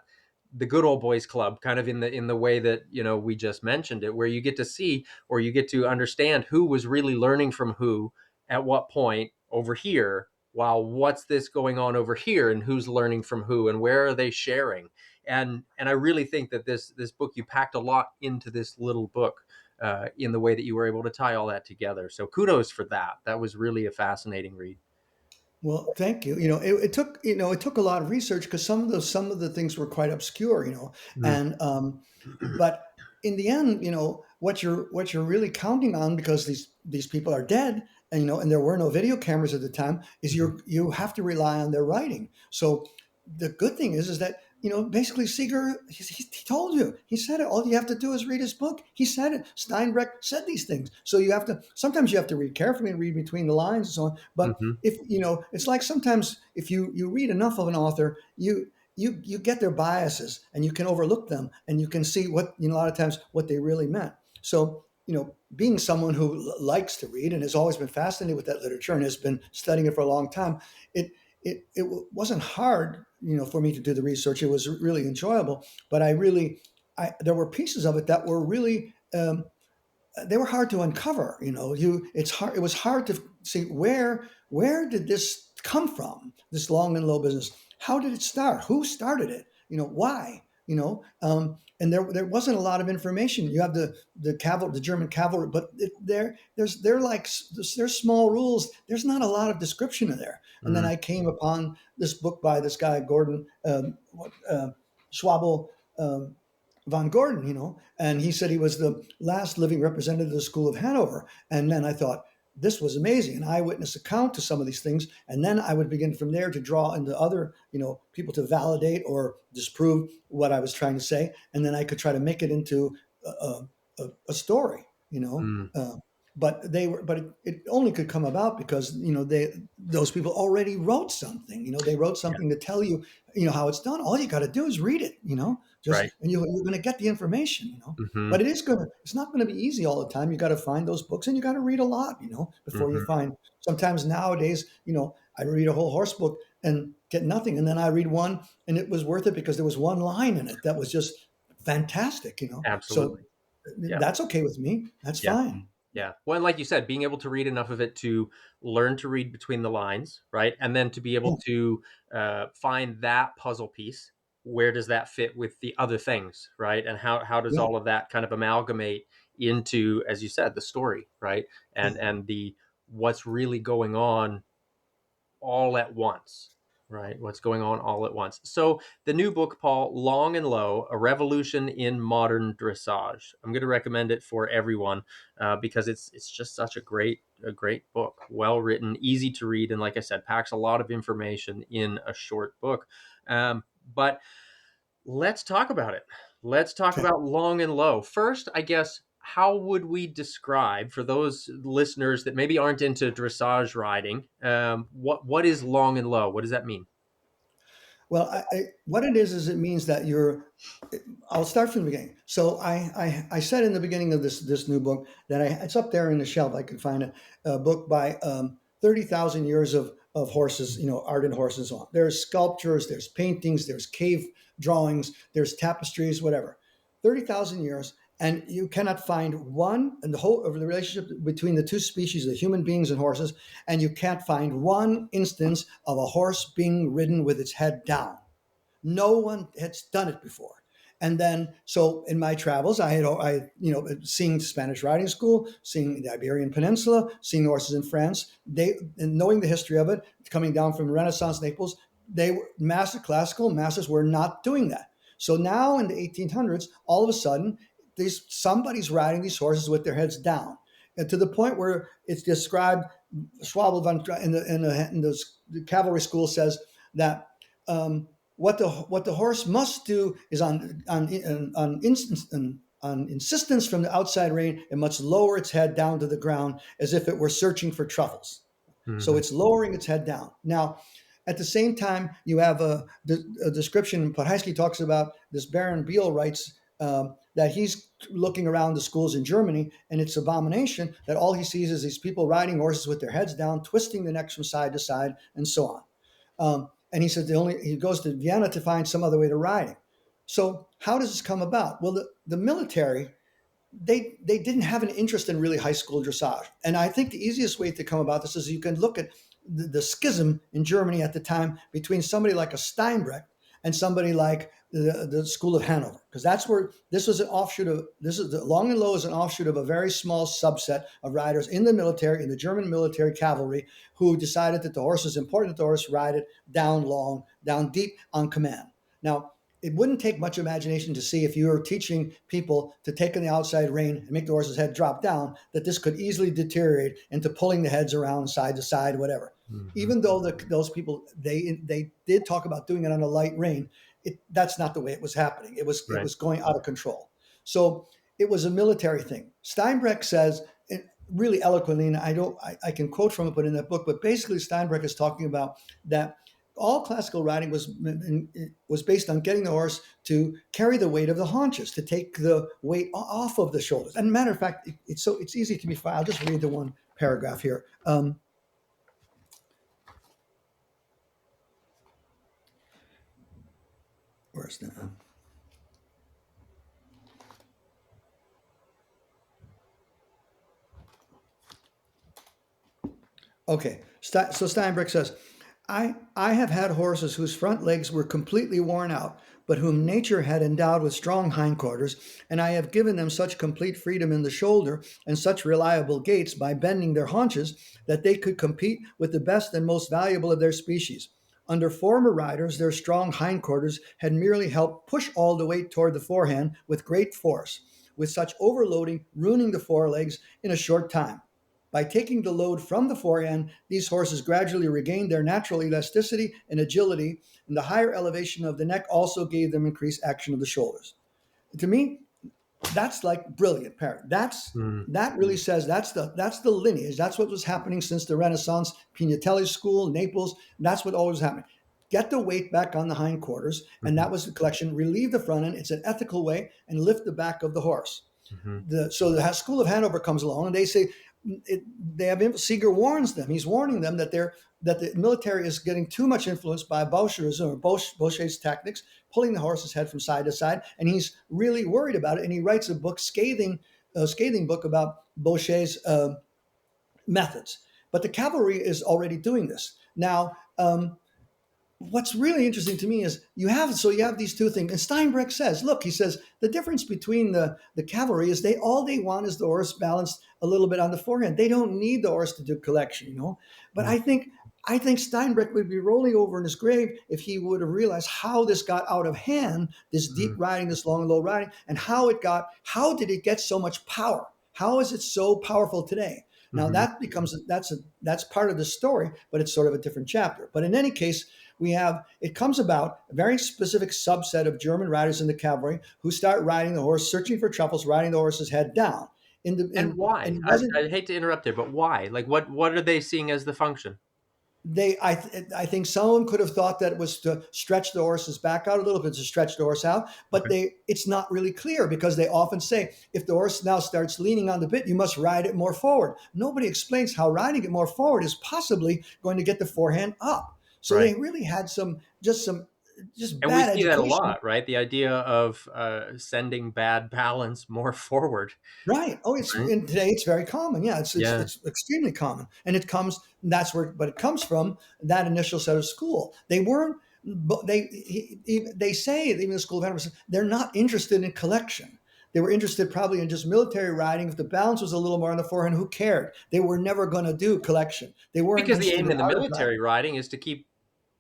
the good old boys club, kind of in the way that we just mentioned it, where you get to see or you get to understand who was really learning from who at what point over here, while what's this going on over here, and who's learning from who and where are they sharing. And I really think that this book, you packed a lot into this little book, in the way that you were able to tie all that together. So kudos for that. That was really a fascinating read. Well, thank you. It took a lot of research because some of the things were quite obscure, Mm. and but in the end, what you're really counting on, because these people are dead, and there were no video cameras at the time, is you have to rely on their writing. So the good thing is that basically Seeger, he told you, he said it. All you have to do is read his book. He said it. Steinbrecht said these things. So sometimes you have to read carefully and read between the lines and so on. But Mm-hmm. if it's like sometimes if you read enough of an author, you get their biases and you can overlook them and you can see what a lot of times what they really meant. So being someone who likes to read and has always been fascinated with that literature and has been studying it for a long time, it wasn't hard for me to do the research. It was really enjoyable, but there were pieces of it that were really they were hard to uncover. It was hard to see where did this come from, this long and low business. How did it start? Who started it? Why? And there wasn't a lot of information. You have the German cavalry, but there's small rules. There's not a lot of description in there. And then Mm. I came upon this book by this guy Gordon Schwabel, von Gordon, and he said he was the last living representative of the School of Hanover. And then I thought, this was amazing, an eyewitness account to some of these things. And then I would begin from there to draw into other, people to validate or disprove what I was trying to say. And then I could try to make it into a story, Mm. but it only could come about because those people already wrote something. They wrote Yeah. something to tell you how it's done. All you got to do is read it. Right. And you're going to get the information. Mm-hmm. But it's not going to be easy all the time. You got to find those books and you got to read a lot. Before you Mm-hmm. find. Sometimes nowadays, I read a whole horse book and get nothing, and then I read one and it was worth it because there was one line in it that was just fantastic. So Absolutely. Yeah. that's okay with me. That's Yeah. fine. Yeah. Well, and like you said, being able to read enough of it to learn to read between the lines, right? And then to be able Yeah, to find that puzzle piece. Where does that fit with the other things, right? And how does yeah, all of that kind of amalgamate into, as you said, the story, right? yeah. And the what's really going on all at once, right? What's going on all at once. So the new book, Paul, Long and Low, A Revolution in Modern Dressage. I'm going to recommend it for everyone, because it's just such a great book, well written, easy to read, and like I said, packs a lot of information in a short book. But let's talk about it. Let's talk Okay. about Long and Low. First, I guess, how would we describe, for those listeners that maybe aren't into dressage riding, what is long and low? What does that mean? Well, what it is it means that you're. I'll start from the beginning. So I said in the beginning of this new book that it's up there in the shelf. I could find it, a book by 30,000 years of horses, art and horses on. There's sculptures, there's paintings, there's cave drawings, there's tapestries, whatever. 30,000 years, and you cannot find one in the whole of the relationship between the two species, the human beings and horses, and you can't find one instance of a horse being ridden with its head down. No one has done it before. And then, so in my travels, seeing Spanish riding school, seeing the Iberian Peninsula, seeing horses in France, and knowing the history of it, coming down from Renaissance Naples, they were classical masters were not doing that. So now in the 1800s, all of a sudden, somebody's riding these horses with their heads down, and to the point where it's described. Schwabel in the cavalry school says that. What the horse must do is on insistence from the outside rein, it must lower its head down to the ground as if it were searching for truffles. Mm-hmm. So it's lowering its head down. Now, at the same time, you have a description. Podhajski talks about this. Baron Biel writes that he's looking around the schools in Germany, and it's abomination that all he sees is these people riding horses with their heads down, twisting the necks from side to side, and so on. And he said he goes to Vienna to find some other way to riding. So how does this come about? Well, the military, they didn't have an interest in really high school dressage. And I think the easiest way to come about this is you can look at the schism in Germany at the time between somebody like a Steinbrecht and somebody like the School of Hanover, because that's where this was an offshoot of. This is the long and low is an offshoot of a very small subset of riders in the military, in the German military cavalry, who decided that the horse is important, that the horse ride it down long, down deep on command. Now, it wouldn't take much imagination to see, if you were teaching people to take on the outside rein and make the horse's head drop down, that this could easily deteriorate into pulling the heads around side to side, whatever. Mm-hmm. Even though those people, they did talk about doing it on a light rein, that's not the way it was happening. It was going out of control. So it was a military thing. Steinbrecht says, really eloquently, and I can quote from it, but in that book, but basically Steinbrecht is talking about that all classical riding was based on getting the horse to carry the weight of the haunches, to take the weight off of the shoulders. And matter of fact, it's easy to be fine. I'll just read the one paragraph here. Where's that? Okay, so Steinbrecht says, I have had horses whose front legs were completely worn out, but whom nature had endowed with strong hindquarters, and I have given them such complete freedom in the shoulder and such reliable gaits by bending their haunches that they could compete with the best and most valuable of their species. Under former riders, their strong hindquarters had merely helped push all the weight toward the forehand with great force, with such overloading ruining the forelegs in a short time. By taking the load from the forehand, these horses gradually regained their natural elasticity and agility, and the higher elevation of the neck also gave them increased action of the shoulders. To me, that's like brilliant, Parrot. That really says that's the lineage. That's what was happening since the Renaissance, Pignatelli's school, Naples. That's what always happened. Get the weight back on the hindquarters, and that was the collection. Relieve the front end. It's an ethical way, and lift the back of the horse. Mm-hmm. So the School of Hanover comes along, and they say, Seeger warns them. He's warning them that the military is getting too much influenced by Boucherism or Boucher's tactics, pulling the horse's head from side to side, and he's really worried about it. And he writes a book, scathing book about Boucher's methods. But the cavalry is already doing this now. What's really interesting to me is you have these two things. And Steinbrecht says, look, he says, the difference between the cavalry is all they want is the horse balanced a little bit on the forehand. They don't need the horse to do collection, But I think Steinbrecht would be rolling over in his grave if he would have realized how this got out of hand, this deep riding, this long and low riding, and how did it get so much power? How is it so powerful today? Now that's part of the story, but it's sort of a different chapter. But in any case, it comes about a very specific subset of German riders in the cavalry who start riding the horse, searching for truffles, riding the horse's head down. And and why? it wasn't. I hate to interrupt there, but why? Like, what are they seeing as the function? I think someone could have thought that it was to stretch the horse's back out a little bit, to stretch the horse out, but Okay. it's not really clear, because they often say if the horse now starts leaning on the bit, you must ride it more forward. Nobody explains how riding it more forward is possibly going to get the forehand up. So Right. they really had some just And we bad see that a education. lot, right? The idea of sending bad balance more forward, Right. Oh, it's right? and today it's very common. Yeah, Yeah. it's extremely common, and it comes. That's where, but it comes from that initial set of school. They weren't. But they say, even the School of Animals, they're not interested in collection. They were interested probably in just military riding. If the balance was a little more on the forehand, who cared? They were never going to do collection. They weren't Because the interested aim in in the art of riding. military riding is to keep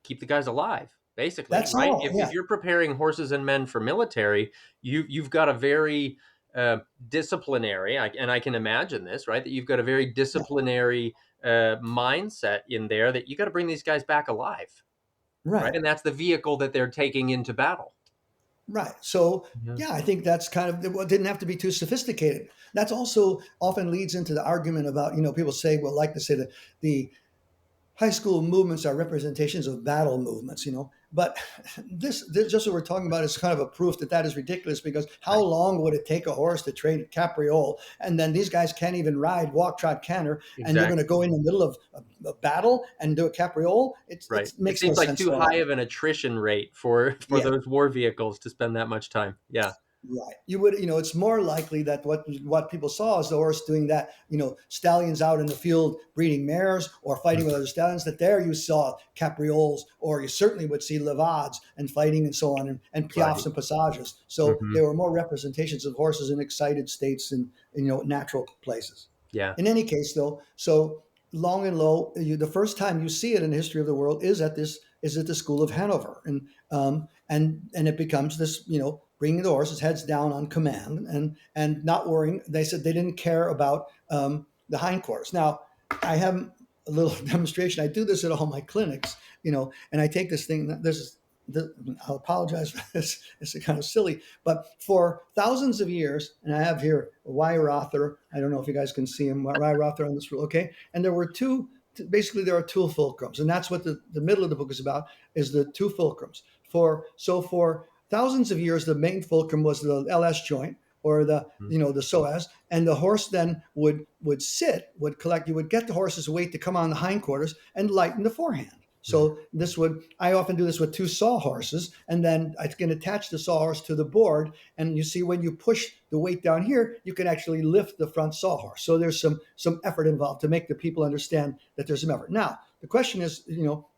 the guys alive, basically, That's right? all. If Yeah. you're preparing horses and men for military, you've got a very disciplinary, and I can imagine this, right? That you've got a very Yeah. disciplinary mindset in there that you got to bring these guys back alive, right? Right. And that's the vehicle that they're taking into battle. Right. So, Yeah. yeah, I think that's kind of, well, it didn't have to be too sophisticated. That's also often leads into the argument about, people say, well, like to say that the high school movements are representations of battle movements, but this just what we're talking about is kind of a proof that that is ridiculous, because how Right. long would it take a horse to train at capriole? And then these guys can't even ride, walk, trot, canter, and you're going to Exactly. go in the middle of a battle and do a capriole? It Right. It makes no seems like sense too at high all. of an attrition rate for Yeah. those war vehicles to spend that much time. Yeah. Right. You would, it's more likely that what people saw is the horse doing that, stallions out in the field breeding mares or fighting with other stallions, that there you saw caprioles, or you certainly would see levades and fighting and so on, and Right. piafs and passages. So Hmm. there were more representations of horses in excited states in natural places. Yeah. In any case, though, so long and low, the first time you see it in the history of the world is at the School of Hanover, and it becomes this, bringing the horses heads down on command, and not worrying. They said they didn't care about the hindquarters. Now, I have a little demonstration. I do this at all my clinics, and I take this thing. I'll apologize for this. It's kind of silly, but for thousands of years, and I have here Weyrother. I don't know if you guys can see him, Weyrother on this rule. Okay, and there were two. Basically, there are two fulcrums, and that's what the middle of the book is about: is the two fulcrums. For thousands of years, the main fulcrum was the LS joint, or the the psoas, and the horse then would collect. You would get the horse's weight to come on the hindquarters and lighten the forehand. So I often do this with two sawhorses, and then I can attach the sawhorse to the board, and you see when you push the weight down here, you can actually lift the front sawhorse. So there's some effort involved to make the people understand that there's some effort. Now, the question is,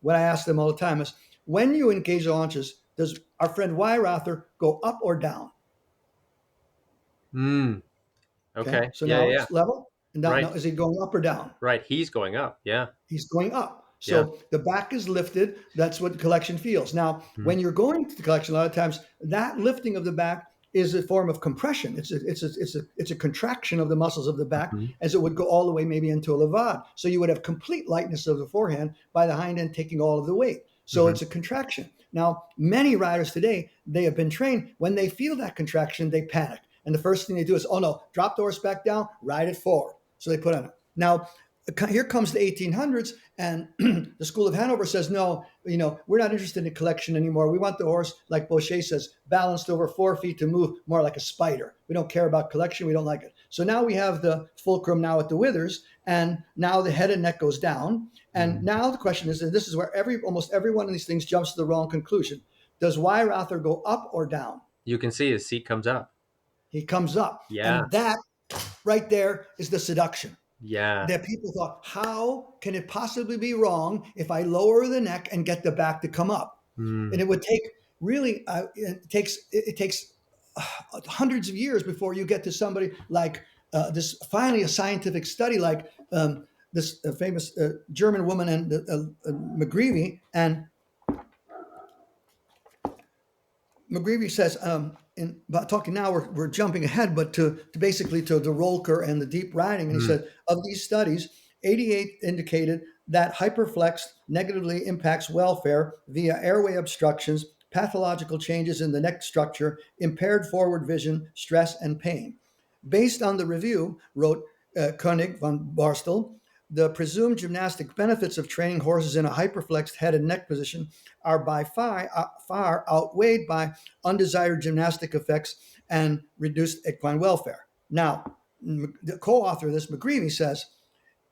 what I ask them all the time is, when you engage the haunches, does our friend Weyrother go up or down? Mm. Okay, Okay. so Yeah. now Yeah. it's level, and now Right. is he going up or down? Right. He's going up. Yeah. He's going up. Yeah. So the back is lifted. That's what the collection feels. Now, Mhm. when you're going to the collection, a lot of times that lifting of the back is a form of compression. It's a contraction of the muscles of the back, Mhm. as it would go all the way maybe into a levade. So you would have complete lightness of the forehand by the hind end taking all of the weight. So Mhm. it's a contraction. Now, many riders today, they have been trained, when they feel that contraction, they panic. And the first thing they do is, oh no, drop the horse back down, ride it forward. So they put on it. Now, here comes the 1800s, and the School of Hanover says, no, we're not interested in collection anymore. We want the horse, like Boucher says, balanced over 4 feet to move more like a spider. We don't care about collection. We don't like it. So now we have the fulcrum now at the withers, and now the head and neck goes down. And now the question is, and this is where almost every one of these things jumps to the wrong conclusion. Does Weyrother go up or down? You can see his seat comes up. He comes up. Yeah. And that right there is the seduction. Yeah. That people thought, how can it possibly be wrong if I lower the neck and get the back to come up? Mm. And it would take really, it takes hundreds of years before you get to somebody like this, finally a scientific study like this famous German woman and McGreevy. And McGreevy says, about talking now, we're jumping ahead, but to basically to the Rolker and the deep riding. And he said, of these studies, 88 indicated that hyperflex negatively impacts welfare via airway obstructions, pathological changes in the neck structure, impaired forward vision, stress, and pain. Based on the review, wrote Koenig von Borstel, the presumed gymnastic benefits of training horses in a hyperflexed head and neck position are by far outweighed by undesired gymnastic effects and reduced equine welfare. Now, the co-author of this, McGreevy, says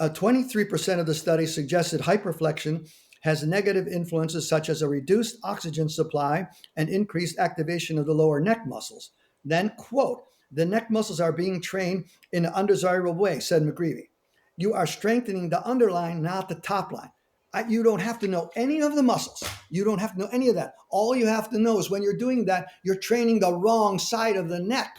23% of the study suggested hyperflexion has negative influences such as a reduced oxygen supply and increased activation of the lower neck muscles. Then, quote, the neck muscles are being trained in an undesirable way, said McGreevy. You are strengthening the underline, not the top line. You don't have to know any of the muscles. You don't have to know any of that. All you have to know is when you're doing that, you're training the wrong side of the neck.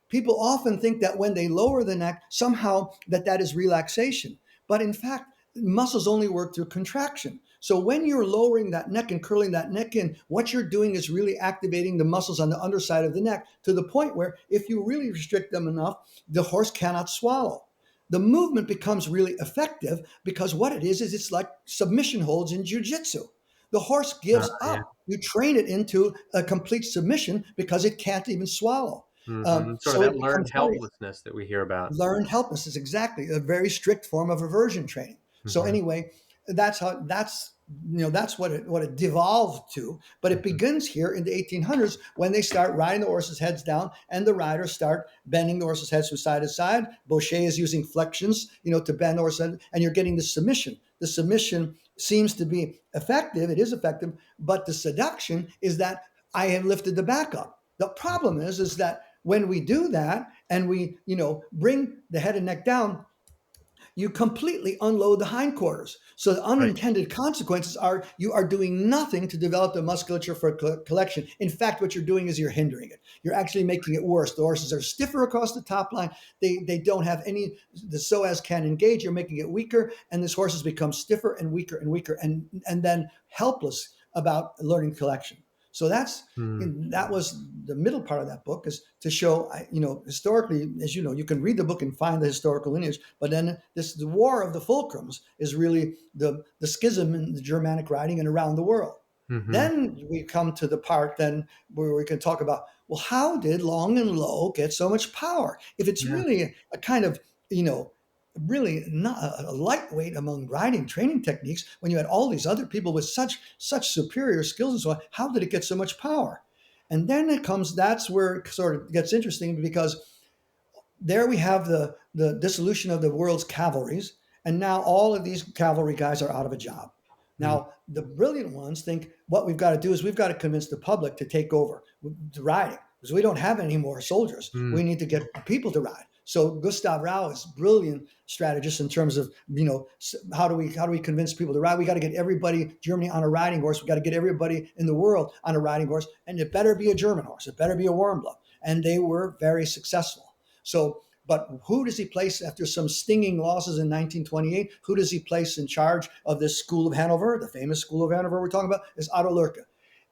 People often think that when they lower the neck, somehow that is relaxation. But in fact, muscles only work through contraction. So when you're lowering that neck and curling that neck in, what you're doing is really activating the muscles on the underside of the neck to the point where if you really restrict them enough, the horse cannot swallow. The movement becomes really effective because what it is it's like submission holds in jiu-jitsu. The horse gives Yeah. up. You train it into a complete submission because it can't even swallow. Sort of So that it learned becomes very helplessness that we hear about. learned helplessness, exactly a very strict form of aversion training. So Mm-hmm. anyway, that's what it devolved to. But it Mm-hmm. begins here in the 1800s when they start riding the horses' heads down, and the riders start bending the horses' heads from side to side. Boucher is using flexions, to bend the horse's head, and you're getting the submission. The submission seems to be effective. It is effective, but the seduction is that I have lifted the back up. The problem is that when we do that and we, bring the head and neck down, you completely unload the hindquarters. So the Right. unintended consequences are you are doing nothing to develop the musculature for collection. In fact, what you're doing is you're hindering it. You're actually making it worse. The horses are stiffer across the top line. They don't have any, the psoas can't engage. You're making it weaker, and this horses become stiffer and weaker and then helpless about learning collection. So that was the middle part of that book, is to show, historically, as you know, you can read the book and find the historical lineage, but then the War of the Fulcrums is really the schism in the Germanic riding and around the world. Mm-hmm. Then we come to the part then where we can talk about, well, how did Long and Low get so much power? If it's Yeah. really a kind of, really not a lightweight among riding training techniques, when you had all these other people with such superior skills and so on, how did it get so much power? And then that's where it sort of gets interesting, because there we have the dissolution of the world's cavalries, and now all of these cavalry guys are out of a job. Now, the brilliant ones think what we've got to do is we've got to convince the public to take over the riding, because we don't have any more soldiers. Mm-hmm. We need to get people to ride. So Gustav Rau is a brilliant strategist in terms of, how do we convince people to ride? We got to get everybody, Germany, on a riding horse. We got to get everybody in the world on a riding horse, and it better be a German horse. It better be a Warmblood. And they were very successful. So, but who does he place after some stinging losses in 1928? Who does he place in charge of this School of Hanover? The famous School of Hanover we're talking about is Otto Lürke.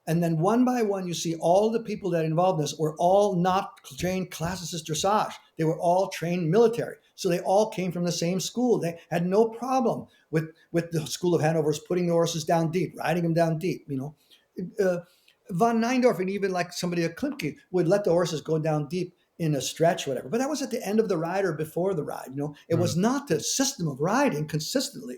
And then one by one, you see all the people that involved in this were all not trained classicist dressage. They were all trained military. So they all came from the same school. They had no problem with the School of Hanover's putting the horses down deep, riding them down deep. Von Neindorf and even like somebody at Klimke would let the horses go down deep in a stretch, whatever. But that was at the end of the ride or before the ride. It was not the system of riding consistently.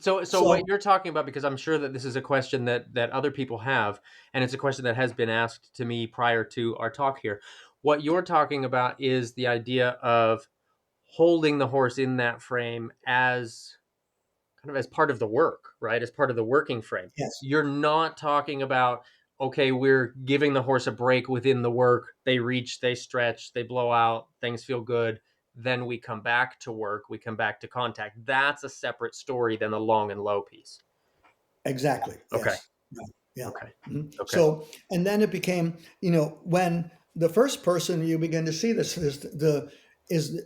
So what you're talking about, because I'm sure that this is a question that other people have, and it's a question that has been asked to me prior to our talk here. What you're talking about is the idea of holding the horse in that frame as kind of as part of the work, right? As part of the working frame. Yes. You're not talking about, okay, we're giving the horse a break within the work. They reach, they stretch, they blow out, things feel good. Then we come back to work, we come back to contact. That's a separate story than the long and low piece. Exactly. Okay. Yes. Yeah. Okay. Mm-hmm. Okay. So, and then it became, when the first person you begin to see this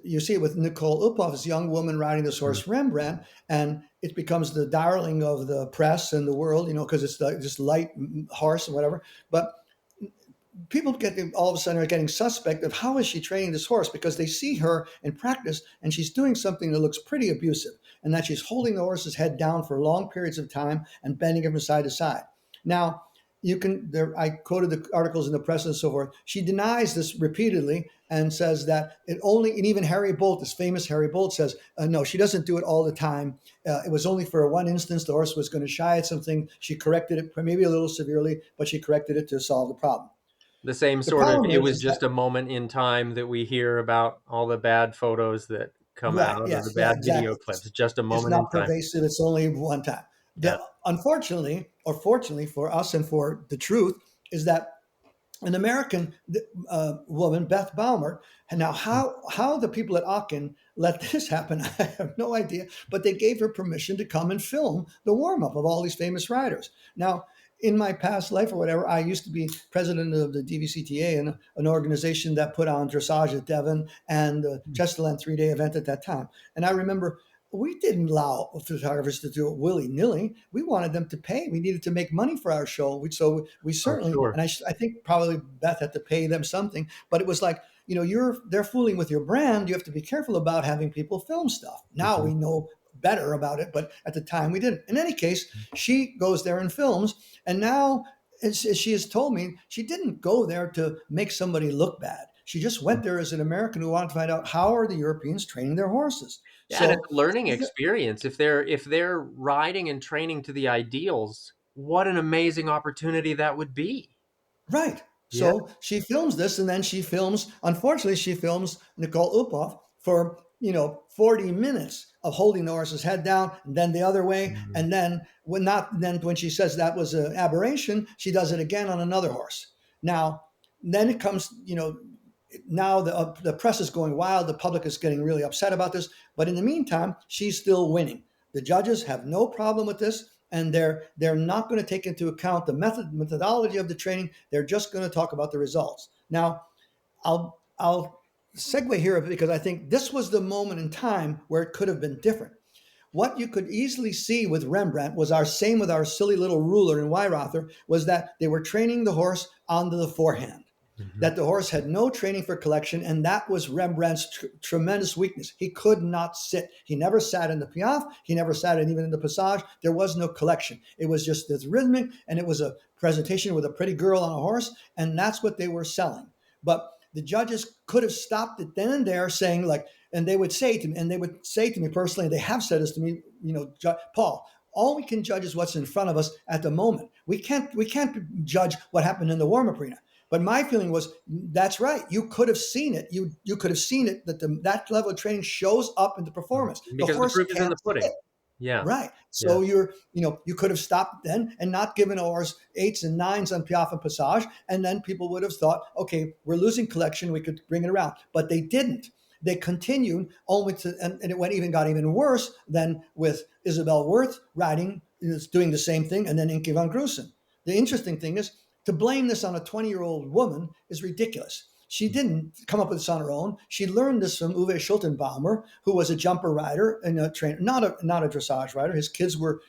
you see it with Nicole Uphoff, this young woman riding this horse Rembrandt, and it becomes the darling of the press and the world, because it's this light horse and whatever. But people all of a sudden are getting suspect of how is she training this horse, because they see her in practice and she's doing something that looks pretty abusive, and that she's holding the horse's head down for long periods of time and bending him from side to side. Now, I quoted the articles in the press and so forth. She denies this repeatedly, and says that it only, and even Harry Bolt, this famous Harry Bolt says, no, she doesn't do it all the time. It was only for one instance. The horse was going to shy at something. She corrected it, maybe a little severely, but she corrected it to solve the problem. The same The sort of, problem it was is that, just a moment in time that we hear about all the bad photos that come right, out, or yeah, the yeah, bad video exactly. clips. Just a It's moment in not time. pervasive. It's only one time. Yeah. Unfortunately, or fortunately for us and for the truth, is that an American woman, Beth Baumer, and now how the people at Aachen let this happen, I have no idea, but they gave her permission to come and film the warm-up of all these famous riders. Now, in my past life or whatever, I used to be president of the DVCTA, and an organization that put on Dressage at Devon and the Chesterland 3-day event at that time. And I remember we didn't allow photographers to do it willy-nilly. We wanted them to pay. We needed to make money for our show. So we Oh, certainly, sure. and I think probably Beth had to pay them something, but it was like, they're fooling with your brand. You have to be careful about having people film stuff. Now Mhm. we know better about it, but at the time we didn't. In any case, she goes there and films, and now, as she has told me, she didn't go there to make somebody look bad. She just went there as an American who wanted to find out how are the Europeans training their horses. Yeah, and it's So, a learning experience. If they're riding and training to the ideals, what an amazing opportunity that would be. right. Yeah. So she films this, and then unfortunately, she films Nicole Uphoff for, 40 minutes of holding the horse's head down and then the other way. Mhm. And then when she says that was an aberration, she does it again on another horse. Now, then it comes, now the press is going wild. The public is getting really upset about this. But in the meantime, she's still winning. The judges have no problem with this, and they're not going to take into account the methodology of the training. They're just going to talk about the results. Now, I'll segue here because I think this was the moment in time where it could have been different. What you could easily see with Rembrandt was our same with our silly little ruler in Weirother, was that they were training the horse onto the forehand, Mhm. that the horse had no training for collection, and that was Rembrandt's tremendous weakness. He could not sit. He never sat in the piaffe. He never sat even in the passage. There was no collection. It was just this rhythmic, and it was a presentation with a pretty girl on a horse, and that's what they were selling. But the judges could have stopped it then and there, saying like, and they would say to me personally, they have said this to me, Paul, all we can judge is what's in front of us at the moment. We can't judge what happened in the warm-up arena. But my feeling was, that's right. You could have seen it. You could have seen it, that that level of training shows up in the performance. The Because the horse proof is in can't the pudding. sit. Yeah. Right. Yeah. So you could have stopped then and not given a horse 8s and 9s on piaffe and passage. And then people would have thought, okay, we're losing collection. We could bring it around. But they didn't. They continued only and it got even worse than with Isabel Worth riding, doing the same thing, and then Inke van Grusen. The interesting thing is, to blame this on a 20-year-old woman is ridiculous. She didn't come up with this on her own. She learned this from Uwe Schultenbaumer, who was a jumper rider and a trainer, not a dressage rider. His kids were,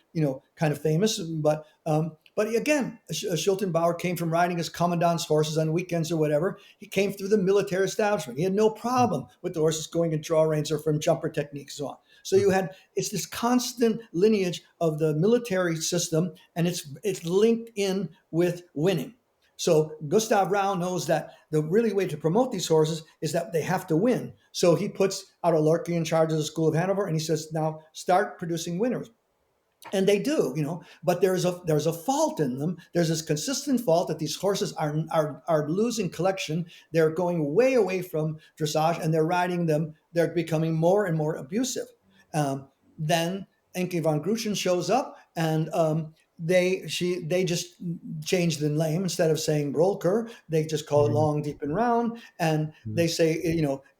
kind of famous, but again, Schultenbauer came from riding his commandant's horses on weekends or whatever. He came through the military establishment. He had no problem with the horses going in draw reins or from jumper techniques and so on. So it's this constant lineage of the military system, and it's linked in with winning. So Gustav Rau knows that the really way to promote these horses is that they have to win. So he puts Otto Lorke in charge of the School of Hanover, and he says, now start producing winners. And they do, but there's a fault in them. There's this consistent fault that these horses are losing collection. They're going way away from dressage, and they're riding them. They're becoming more and more abusive. Then Enke van Gruchen shows up, and they just change the name. Instead of saying Brolker, they just call it Mhm. long, deep, and round, and Mhm. they say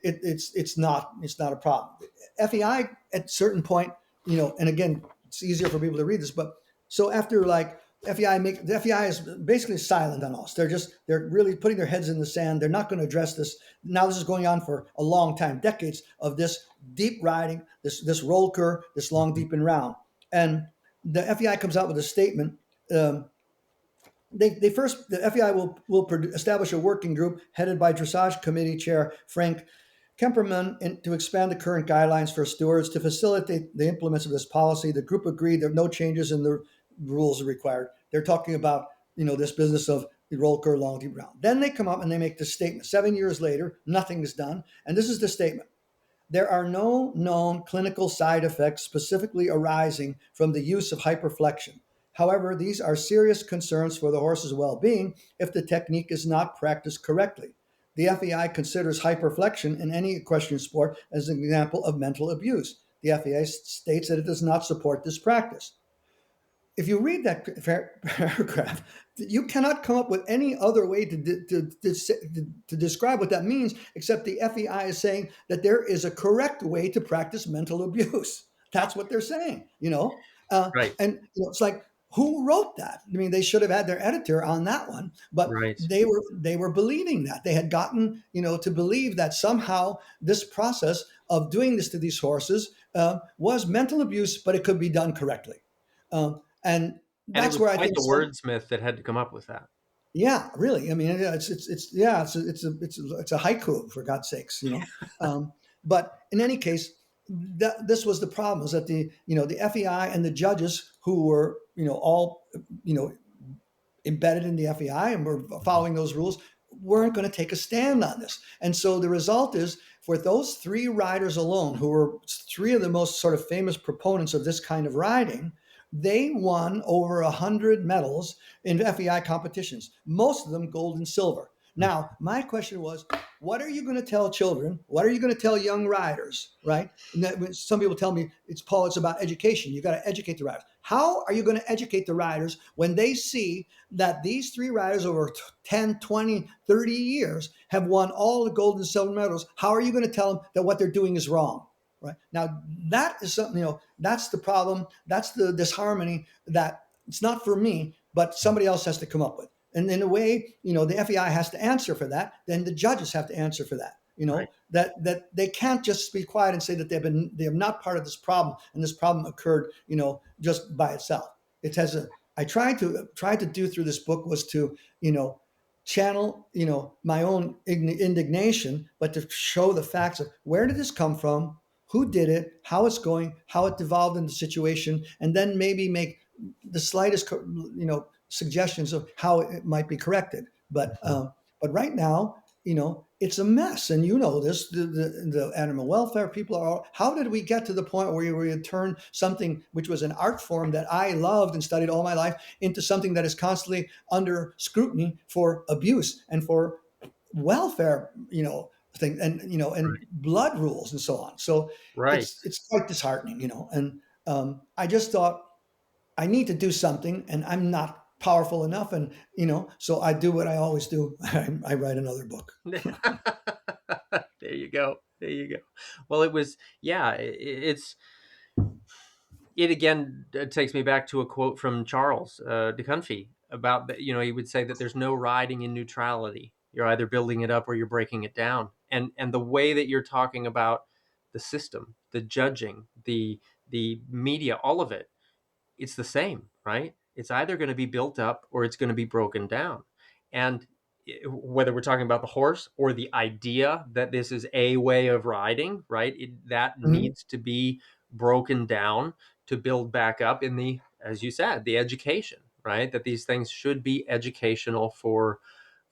it's not a problem. FEI at a certain point, and again, it's easier for people to read this, but so after like the FEI is basically silent on us. They're really putting their heads in the sand. They're not going to address this. Now this is going on for a long time, decades of this deep riding, this roller, this long, deep, and round. And the FEI comes out with a statement. The FEI will establish a working group headed by Dressage Committee Chair Frank Kemperman to expand the current guidelines for stewards to facilitate the implements of this policy. The group agreed that no changes in the rules are required. They're talking about this business of roll curve, long deep round. Then they come up and they make this statement. 7 years later, nothing is done. And this is the statement. There are no known clinical side effects specifically arising from the use of hyperflexion. However, these are serious concerns for the horse's well-being if the technique is not practiced correctly. The FEI considers hyperflexion in any equestrian sport as an example of mental abuse. The FEI states that it does not support this practice. If you read that paragraph, you cannot come up with any other way to describe what that means, except the FEI is saying that there is a correct way to practice mental abuse. That's what they're saying, Right. and it's like, who wrote that? I mean, they should have had their editor on that one, but Right. they were believing that. They had gotten, to believe that somehow this process of doing this to these horses was mental abuse, but it could be done correctly. And And it that's was where I quite think the wordsmith that had to come up with that. yeah, really. I mean, it's a haiku, for God's sakes. But in any case, this was the problem: is that the FEI and the judges who were all embedded in the FEI and were following those rules weren't going to take a stand on this. And so the result is, for those three riders alone, who were three of the most sort of famous proponents of this kind of riding, they won over 100 medals in FEI competitions, most of them gold and silver. Now, my question was, what are you going to tell children? What are you going to tell young riders, right? And that, some people tell me, it's about education. You got to educate the riders. How are you going to educate the riders when they see that these three riders over 10, 20, 30 years have won all the gold and silver medals? How are you going to tell them that what they're doing is wrong? Right now, that is something, that's the problem. That's the disharmony that it's not for me, but somebody else has to come up with. And in a way, the FEI has to answer for that. Then the judges have to answer for that. Right. That they can't just be quiet and say that they are not part of this problem, and this problem occurred, just by itself. It has I tried to do through this book was to, channel, my own indignation, but to show the facts of where did this come from, who did it, how it's going, how it devolved into the situation, and then maybe make the slightest, suggestions of how it might be corrected. But right now, it's a mess, and this. The animal welfare people are. How did we get to the point where we turn something which was an art form that I loved and studied all my life into something that is constantly under scrutiny for abuse and for welfare, thing, and and blood rules and so on. So Right. it's quite disheartening, and I just thought I need to do something, and I'm not powerful enough, and so I do what I always do. I write another book. There you go. There you go. Well, it was, yeah, it again takes me back to a quote from Charles de Cunfee about that. He would say that there's no riding in neutrality. You're either building it up or you're breaking it down. And the way that you're talking about the system, the judging, the media, all of it, it's the same, right? It's either going to be built up or it's going to be broken down. And whether we're talking about the horse or the idea that this is a way of riding, right? That Mhm. needs to be broken down to build back up in the, as you said, the education, right? That these things should be educational for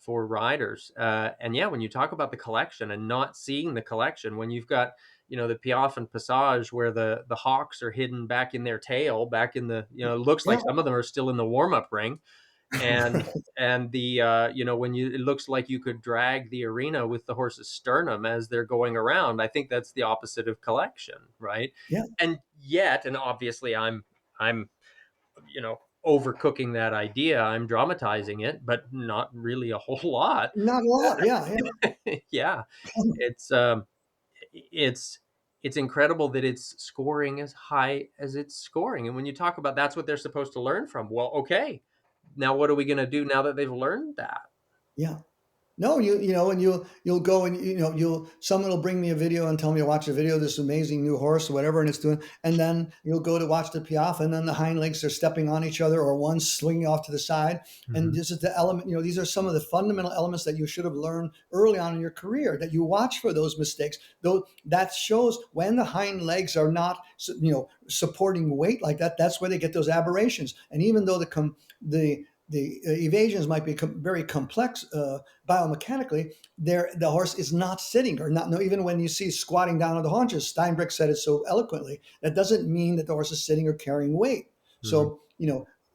riders. And yeah, when you talk about the collection and not seeing the collection, when you've got the Piaffe and Passage where the hawks are hidden back in their tail, back in the it looks like Yeah. some of them are still in the warm-up ring, and the when it looks like you could drag the arena with the horse's sternum as they're going around. I think that's the opposite of collection, right? Yeah. And yet, and obviously I'm overcooking that idea. I'm dramatizing it, but not really a whole lot. Not a lot. Yeah. Yeah, Yeah. it's it's it's incredible that it's scoring as high as it's scoring. And when you talk about that's what they're supposed to learn from, well, okay, now what are we going to do now that they've learned that? Yeah. No, and you'll go and someone will bring me a video and tell me to watch a video of this amazing new horse or whatever, and it's doing, and then you'll go to watch the Piaffe, and then the hind legs are stepping on each other, or one's swinging off to the side, and this is the element. These are some of the fundamental elements that you should have learned early on in your career. That you watch for those mistakes. Though that shows when the hind legs are not, supporting weight like that. That's where they get those aberrations. And even though the the evasions might be very complex biomechanically. The horse is not sitting or not. No, even when you see squatting down on the haunches, Steinbrück said it so eloquently. That doesn't mean that the horse is sitting or carrying weight. Mhm. So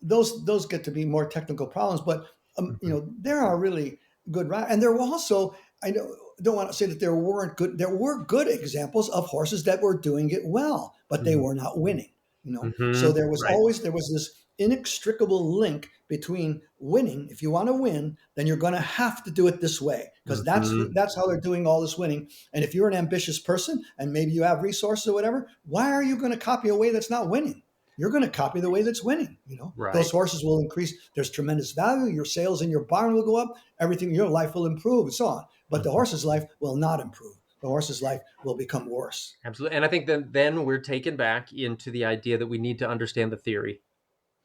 those get to be more technical problems. But Mhm. there are really good and there were also, I don't want to say that there weren't good. There were good examples of horses that were doing it well, but they Mhm. were not winning. So Mhm. Right. there was this inextricable link between winning. If you want to win, then you're going to have to do it this way because Mhm. that's how they're doing all this winning. And if you're an ambitious person and maybe you have resources or whatever, why are you going to copy a way that's not winning? You're going to copy the way that's winning. Those Right. horses will increase. There's tremendous value. Your sales in your barn will go up. Everything, your life will improve, and so on. But the Mhm. horse's life will not improve. The horse's life will become worse. Absolutely. And I think that then we're taken back into the idea that we need to understand the theory,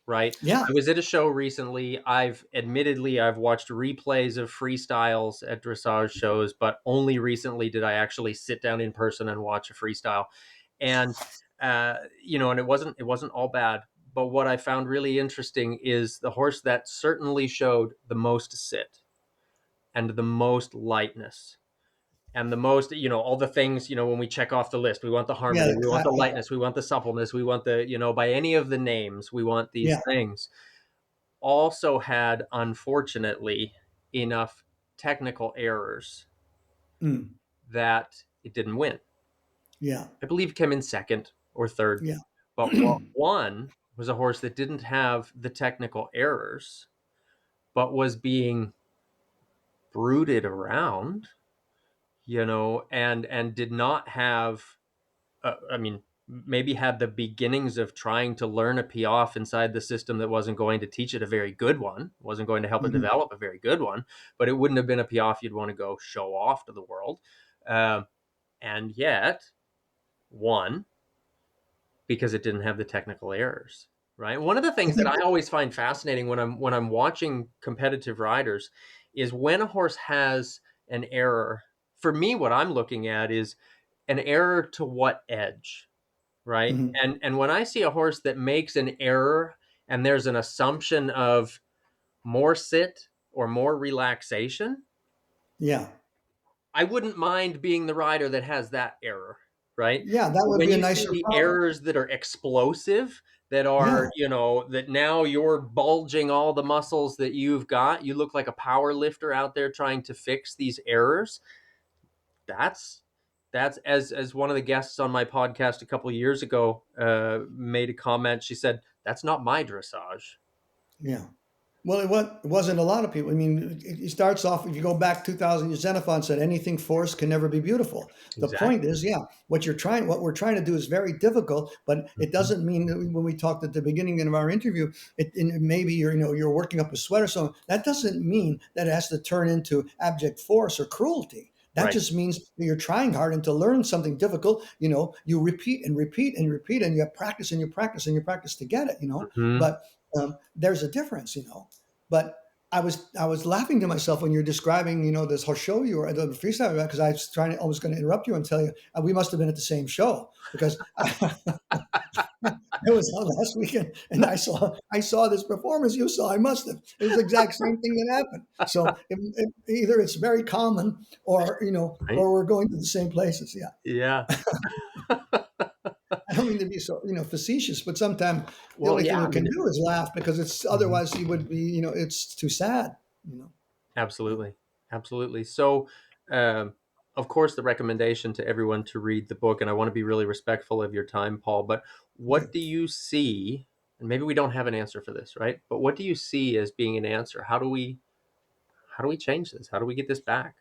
right? Yeah. I was at a show recently. I've watched replays of freestyles at dressage shows, but only recently did I actually sit down in person and watch a freestyle. And and it wasn't all bad. But what I found really interesting is the horse that certainly showed the most sit and the most lightness and the most, all the things, when we check off the list, we want the Yeah. harmony, we want the lightness, we want the suppleness, we want the, by any of the names, we want these Yeah. things, also had, unfortunately, enough technical errors Mm. that it didn't win. Yeah. I believe it came in second or third, Yeah. but what won was a horse that didn't have the technical errors, but was being brooded around, and did not have, I mean, maybe had the beginnings of trying to learn a piaffe inside the system that wasn't going to teach it a very good one, wasn't going to help it Mhm. develop a very good one, but it wouldn't have been a piaffe you'd want to go show off to the world. Uh, and yet, won because it didn't have the technical errors. Right. One of the I things that think I always find fascinating when I'm watching competitive riders is when a horse has an error. For me, what I'm looking at is an error to what edge, right? mhm. And when I see a horse that makes an error and there's an assumption of more sit or more relaxation, Yeah. I wouldn't mind being the rider that has that error, right? Yeah, that would When be a you see nicer the problem. errors that are explosive, that Yeah. are, that now you're bulging all the muscles that you've got, you look like a power lifter out there trying to fix these errors. That's as one of the guests on my podcast a couple of years ago made a comment. She said, "That's not my dressage." Yeah. Well, it wasn't a lot of people. I mean, it starts off, if you go back 2,000 years, Xenophon said anything forced can never be beautiful. The point Exactly. is, yeah, what we're trying to do is very difficult, but it Mhm. doesn't mean that when we talked at the beginning of our interview, maybe you're working up a sweat or something. That doesn't mean that it has to turn into abject force or cruelty. That Right. just means that you're trying hard and to learn something difficult, you repeat and repeat and repeat and you practice and you practice and you practice to get it. Hmm. But there's a difference. But I was laughing to myself when you're describing, this whole show you were at the freestyle because I was going to interrupt you and tell you we must have been at the same show because it was on last weekend and I saw this performance you saw. I must have. It was the exact same thing that happened. So either it's very common or Right. or we're going to the same places. Yeah. Yeah. I don't mean to be so facetious, but sometimes the Well, only thing yeah. we I can mean, do is laugh because it's Mhm. otherwise he would be it's too sad. Absolutely, absolutely. So, um, of course, the recommendation to everyone to read the book, and I want to be really respectful of your time, Paul. But what Good. do you see? And maybe we don't have an answer for this, right? But what do you see as being an answer? How do we change this? How do we get this back?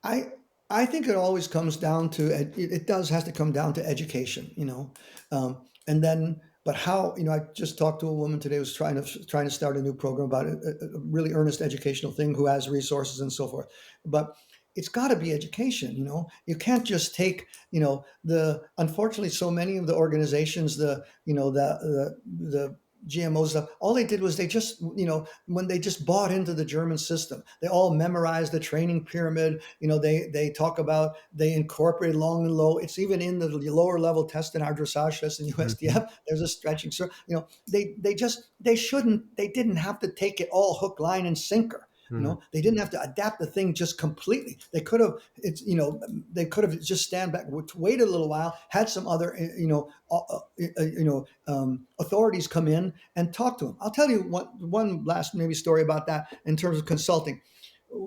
I I think it always comes down to it does has to come down to education. And then but how I just talked to a woman today who was trying to start a new program about a really earnest educational thing who has resources and so forth, but it's got to be education. You can't just take the unfortunately so many of the organizations the GMO stuff. All they did was they just, when they just bought into the German system, they all memorized the training pyramid. They talk about, they incorporate long and low. It's even in the lower level test in our dressage test in Mhm. USDF. There's a stretching. So, they didn't have to take it all hook, line, and sinker. Mhm. They didn't have to adapt the thing just completely. They could have just stand back, waited a little while, had some other, authorities come in and talk to him. I'll tell you one last maybe story about that in terms of consulting.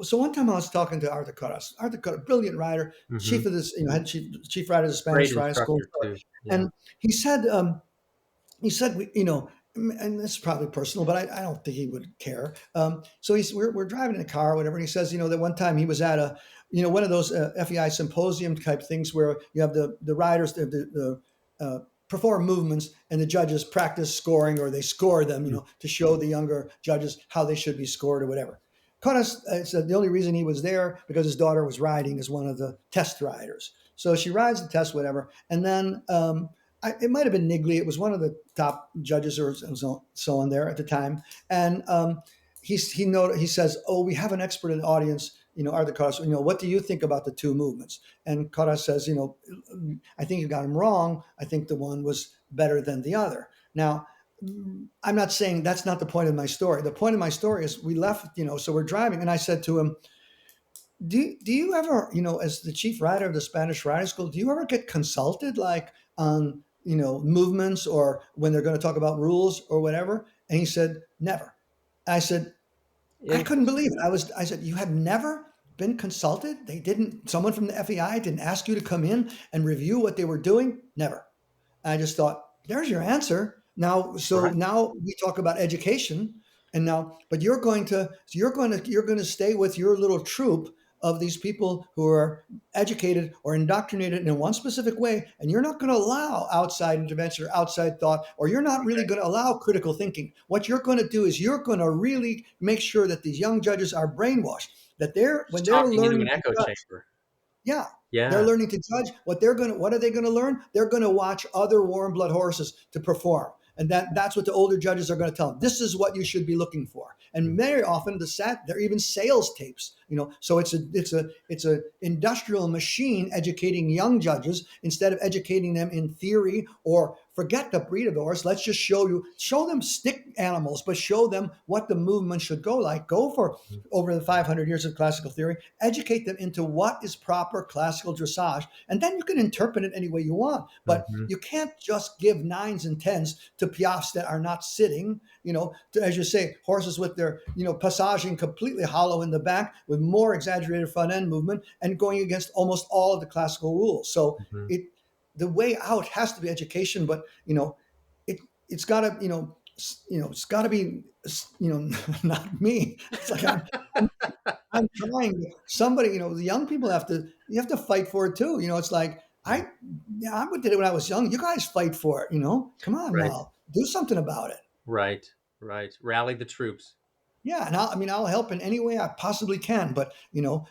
So one time I was talking to Arthur Corras. Arthur Corras, brilliant rider, chief Mhm. of this, head chief rider of the Great Spanish riding school. instructor too. Yeah. And he said, and this is probably personal, but I don't think he would care. So we're driving in a car or whatever. And he says, that one time he was at one of those FEI symposium type things where you have the riders, perform movements and the judges practice scoring, or they score them, Mm. to show the younger judges how they should be scored or whatever. Conas said the only reason he was there because his daughter was riding as one of the test riders. So she rides the test, whatever. And then, it might have been Nigley. It was one of the top judges or so on there at the time. And he says, "Oh, we have an expert in the audience, Arthur Karas. What do you think about the two movements?" And Karas says, "I think you got him wrong. I think the one was better than the other." Now, I'm not saying that's not the point of my story. The point of my story is we left, so we're driving, and I said to him, do you ever, as the chief writer of the Spanish Riding School, do you ever get consulted like on, movements or when they're going to talk about rules or whatever? And he said, never. I said, I couldn't believe it. I said, you have never been consulted? Someone from the FEI didn't ask you to come in and review what they were doing? Never. I just thought, there's your answer. Now, so Right. now we talk about education, and now, but you're going to stay with your little troop of these people who are educated or indoctrinated in one specific way, and you're not going to allow outside intervention or outside thought, or you're not really going to allow critical thinking. What you're going to do is you're going to really make sure that these young judges are brainwashed, that when they're Talking into an learning to echo judge, chamber. yeah. They're Yeah. learning to judge. What are they going to learn? They're going to watch other warm blood horses to perform. And that's what the older judges are going to tell them. This is what you should be looking for. And very often they're even sales tapes, so it's a industrial machine educating young judges instead of educating them in theory, or forget the breed of the horse. Let's just show them stick animals, but show them what the movement should go like. Go for over the 500 years of classical theory, educate them into what is proper classical dressage, and then you can interpret it any way you want. But Mhm. you can't just give nines and tens to piafs that are not sitting, as you say, horses with their, passaging completely hollow in the back with more exaggerated front end movement and going against almost all of the classical rules. So Mhm. the way out has to be education, but, it, it's got to, it's got to be, not me. It's like I'm trying. Somebody, the young people you have to fight for it too. It's like I did it when I was young. You guys fight for it. Come on Right. now, do something about it. Right. Right. Rally the troops. Yeah, and I'll help in any way I possibly can. But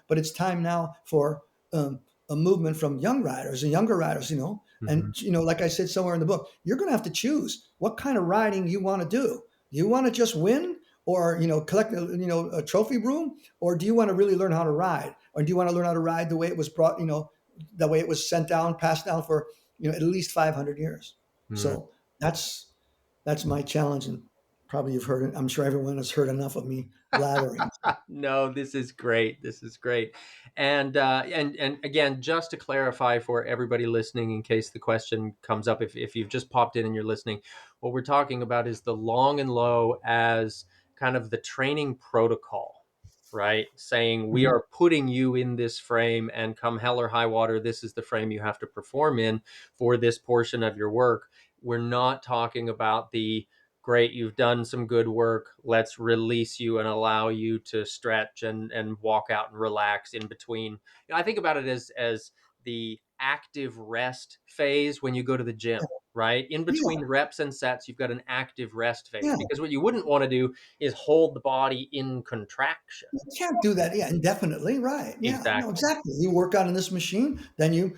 but it's time now for a movement from young riders and younger riders. Mhm. And like I said somewhere in the book, you're going to have to choose what kind of riding you want to do. Do you want to just win, or collect a trophy room, or do you want to really learn how to ride, or do you want to learn how to ride the way it was brought, the way it was sent down, passed down for at least 500 years. Mm. So that's my challenge, and probably you've heard it. I'm sure everyone has heard enough of me blathering. No, this is great. This is great. And again, just to clarify for everybody listening, in case the question comes up, if you've just popped in and you're listening, what we're talking about is the long and low as kind of the training protocol, right? Saying we Mhm. are putting you in this frame, and come hell or high water, this is the frame you have to perform in for this portion of your work. We're not talking about the great, you've done some good work, let's release you and allow you to stretch and walk out and relax in between. I think about it as the active rest phase when you go to the gym, right? In Yeah, between reps and sets, you've got an active rest phase, yeah. because what you wouldn't want to do is hold the body in contraction. You can't do that, yeah, indefinitely, right? Yeah, no, Exactly. exactly. You work out in this machine, then you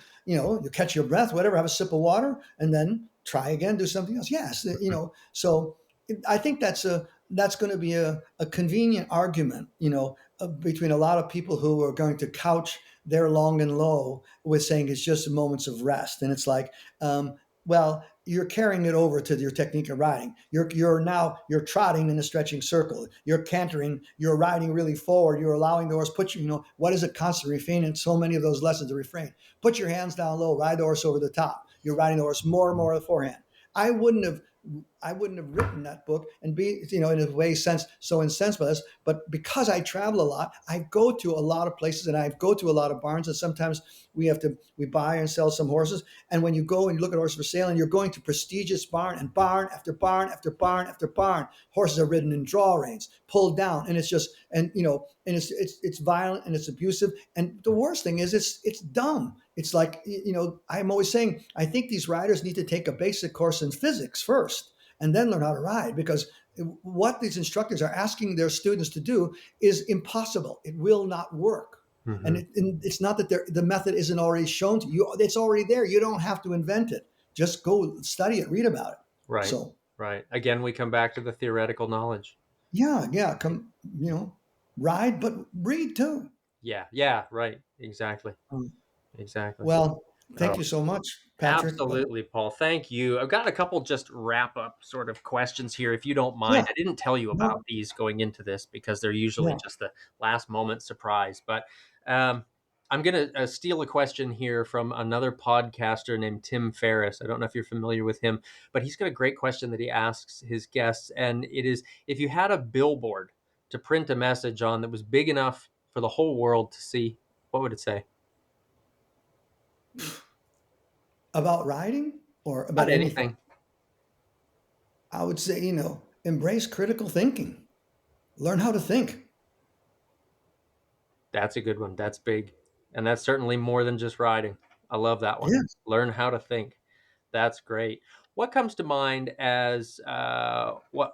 catch your breath, whatever, have a sip of water, and then try again, do something else. Yes, so I think that's going to be a convenient argument, between a lot of people who are going to couch their long and low with saying it's just moments of rest, and it's like, well, you're carrying it over to your technique of riding. You're trotting in a stretching circle. You're cantering. You're riding really forward. You're allowing the horse put you. What is a constant refrain in so many of those lessons? A refrain. Put your hands down low. Ride the horse over the top. You're riding the horse more and more with the forehand. I wouldn't have written that book and be, in a way, so incensed by this. But because I travel a lot, I go to a lot of places and I go to a lot of barns. And sometimes we buy and sell some horses. And when you go and you look at horses for sale, and you're going to prestigious barn and barn after barn after barn after barn, horses are ridden in draw reins, pulled down, and it's just, and it's violent and it's abusive. And the worst thing is it's dumb. It's like, I'm always saying, I think these riders need to take a basic course in physics first and then learn how to ride, because what these instructors are asking their students to do is impossible. It will not work. Mm-hmm. And it's not that the method isn't already shown to you. It's already there. You don't have to invent it. Just go study it, read about it. Right. So, right. Again, we come back to the theoretical knowledge. Yeah. Come, ride, but read too. Yeah. Right. Exactly. Exactly. Well, thank Oh, you so much, Patrick. absolutely, Paul. Thank you. I've got a couple just wrap up sort of questions here, if you don't Yeah. mind. I didn't tell you about No. these going into this because they're usually Yeah. just the last moment surprise. But I'm going to steal a question here from another podcaster named Tim Ferriss. I don't know if you're familiar with him, but he's got a great question that he asks his guests. And it is, if you had a billboard to print a message on that was big enough for the whole world to see, what would it say? About riding or About about anything? anything. I would say, embrace critical thinking. Learn how to think. That's a good one. That's big. And that's certainly more than just riding. I love that one. Yes. Learn how to think. That's great. What comes to mind as what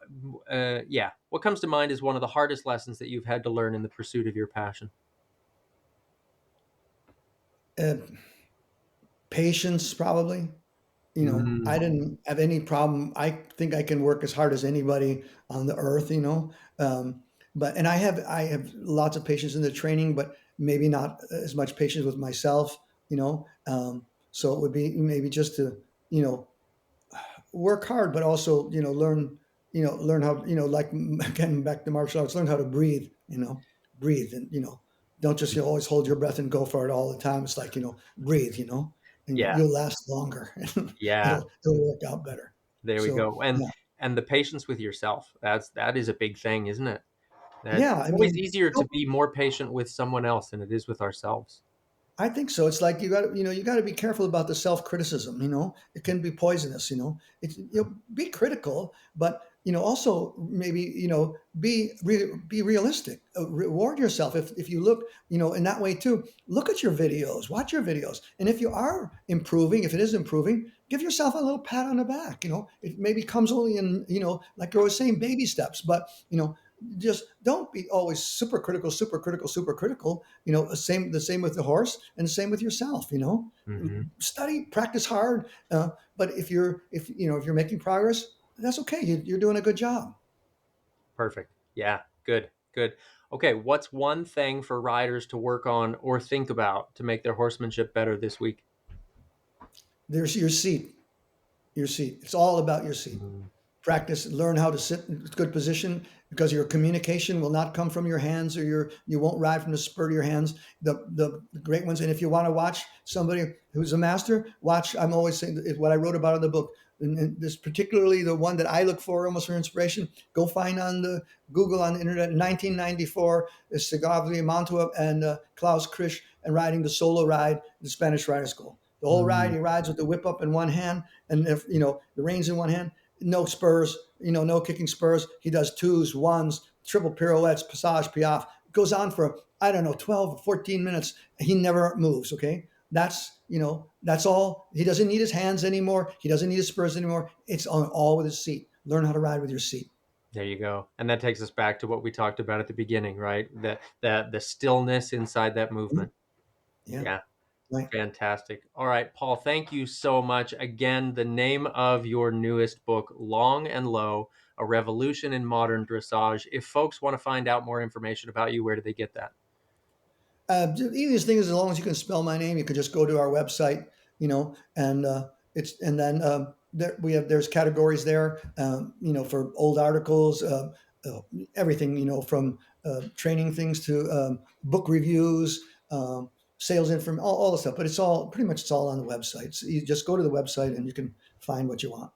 comes to mind as one of the hardest lessons that you've had to learn in the pursuit of your passion? Uh, Patience, probably. I Mm, didn't have any problem. I think I can work as hard as anybody on the earth, but and I have lots of patience in the training, but maybe not as much patience with myself, so it would be maybe just to, work hard, but also, learn how, like, getting back to martial arts, learn how to breathe, breathe, and, don't just, always hold your breath and go for it all the time. It's like, breathe, and yeah. you'll last longer. Yeah. It'll work out better. There we So go. And yeah, and the patience with yourself. That is a big thing, isn't it? That yeah. it's I always mean, easier to don't be more patient with someone else than it is with ourselves. I think so. It's like you got to be careful about the self criticism. It can be poisonous. It's, be critical, but also maybe be realistic. Reward yourself if you look in that way too. Look at your videos, watch your videos, and if you are improving, if it is improving, give yourself a little pat on the back. It maybe comes only in like I was saying, baby steps, but just don't be always super critical, super critical, super critical. The same with the horse, and the same with yourself. Hmm. Study, practice hard, but if you're making progress, that's okay. You're doing a good job. Perfect. Yeah. Good. Good. Okay. What's one thing for riders to work on or think about to make their horsemanship better this week? There's your seat. Your seat. It's all about your seat. Mm, Practice, learn how to sit in good position, because your communication will not come from your hands, or you won't ride from the spur of your hands. The great ones. And if you want to watch somebody who's a master, watch. I'm always saying what I wrote about in the book. And this particularly the one that I look for almost for inspiration. Go find on the Google on the internet. 1994 is Segovia Mantua and Klaus Krisch, and riding the solo ride, the Spanish Rider School. The whole ride, mm, he rides with the whip up in one hand, and if the reins in one hand, no spurs, no kicking spurs. He does twos, ones, triple pirouettes, passage, piaffe. Goes on for, I don't know, 12 or 14 minutes. He never moves. Okay. That's all. He doesn't need his hands anymore. He doesn't need his spurs anymore. It's all with his seat. Learn how to ride with your seat. there you go. And that takes us back to what we talked about at the beginning, right? The stillness inside that Mhm. movement. Yeah. Yeah. Right. Fantastic. All right, Paul, thank you so much. Again, the name of your newest book, Long and Low, A Revolution in Modern Dressage. If folks want to find out more information about you, where do they get that? The easiest thing is, as long as you can spell my name, you can just go to our website, and there's categories there, for old articles, everything, from training things to book reviews, sales information, all the stuff. But it's all on the website. So you just go to the website and you can find what you want.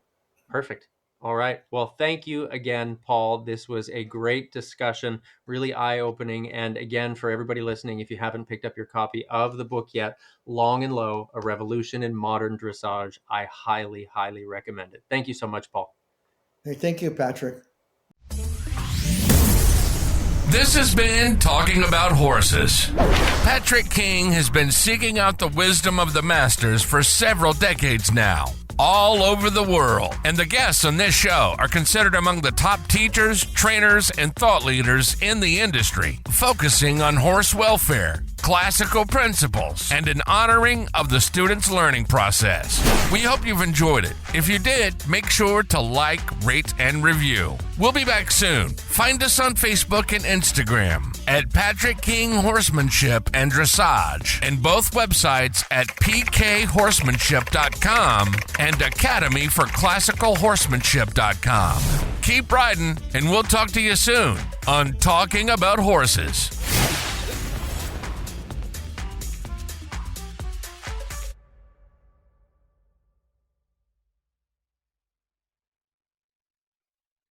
Perfect. All right. Well, thank you again, Paul. This was a great discussion, really eye-opening. And again, for everybody listening, if you haven't picked up your copy of the book yet, Long and Low, A Revolution in Modern Dressage, I highly, highly recommend it. Thank you so much, Paul. Hey, thank you, Patrick. This has been Talking About Horses. Patrick King has been seeking out the wisdom of the masters for several decades now, all over the world. And the guests on this show are considered among the top teachers, trainers, and thought leaders in the industry, focusing on horse welfare, classical principles, and an honoring of the student's learning process. We hope you've enjoyed it. If you did, make sure to like, rate, and review. We'll be back soon. Find us on Facebook and Instagram at Patrick King Horsemanship and Dressage, and both websites at pkhorsemanship.com and academyforclassicalhorsemanship.com. Keep riding, and we'll talk to you soon on Talking About Horses.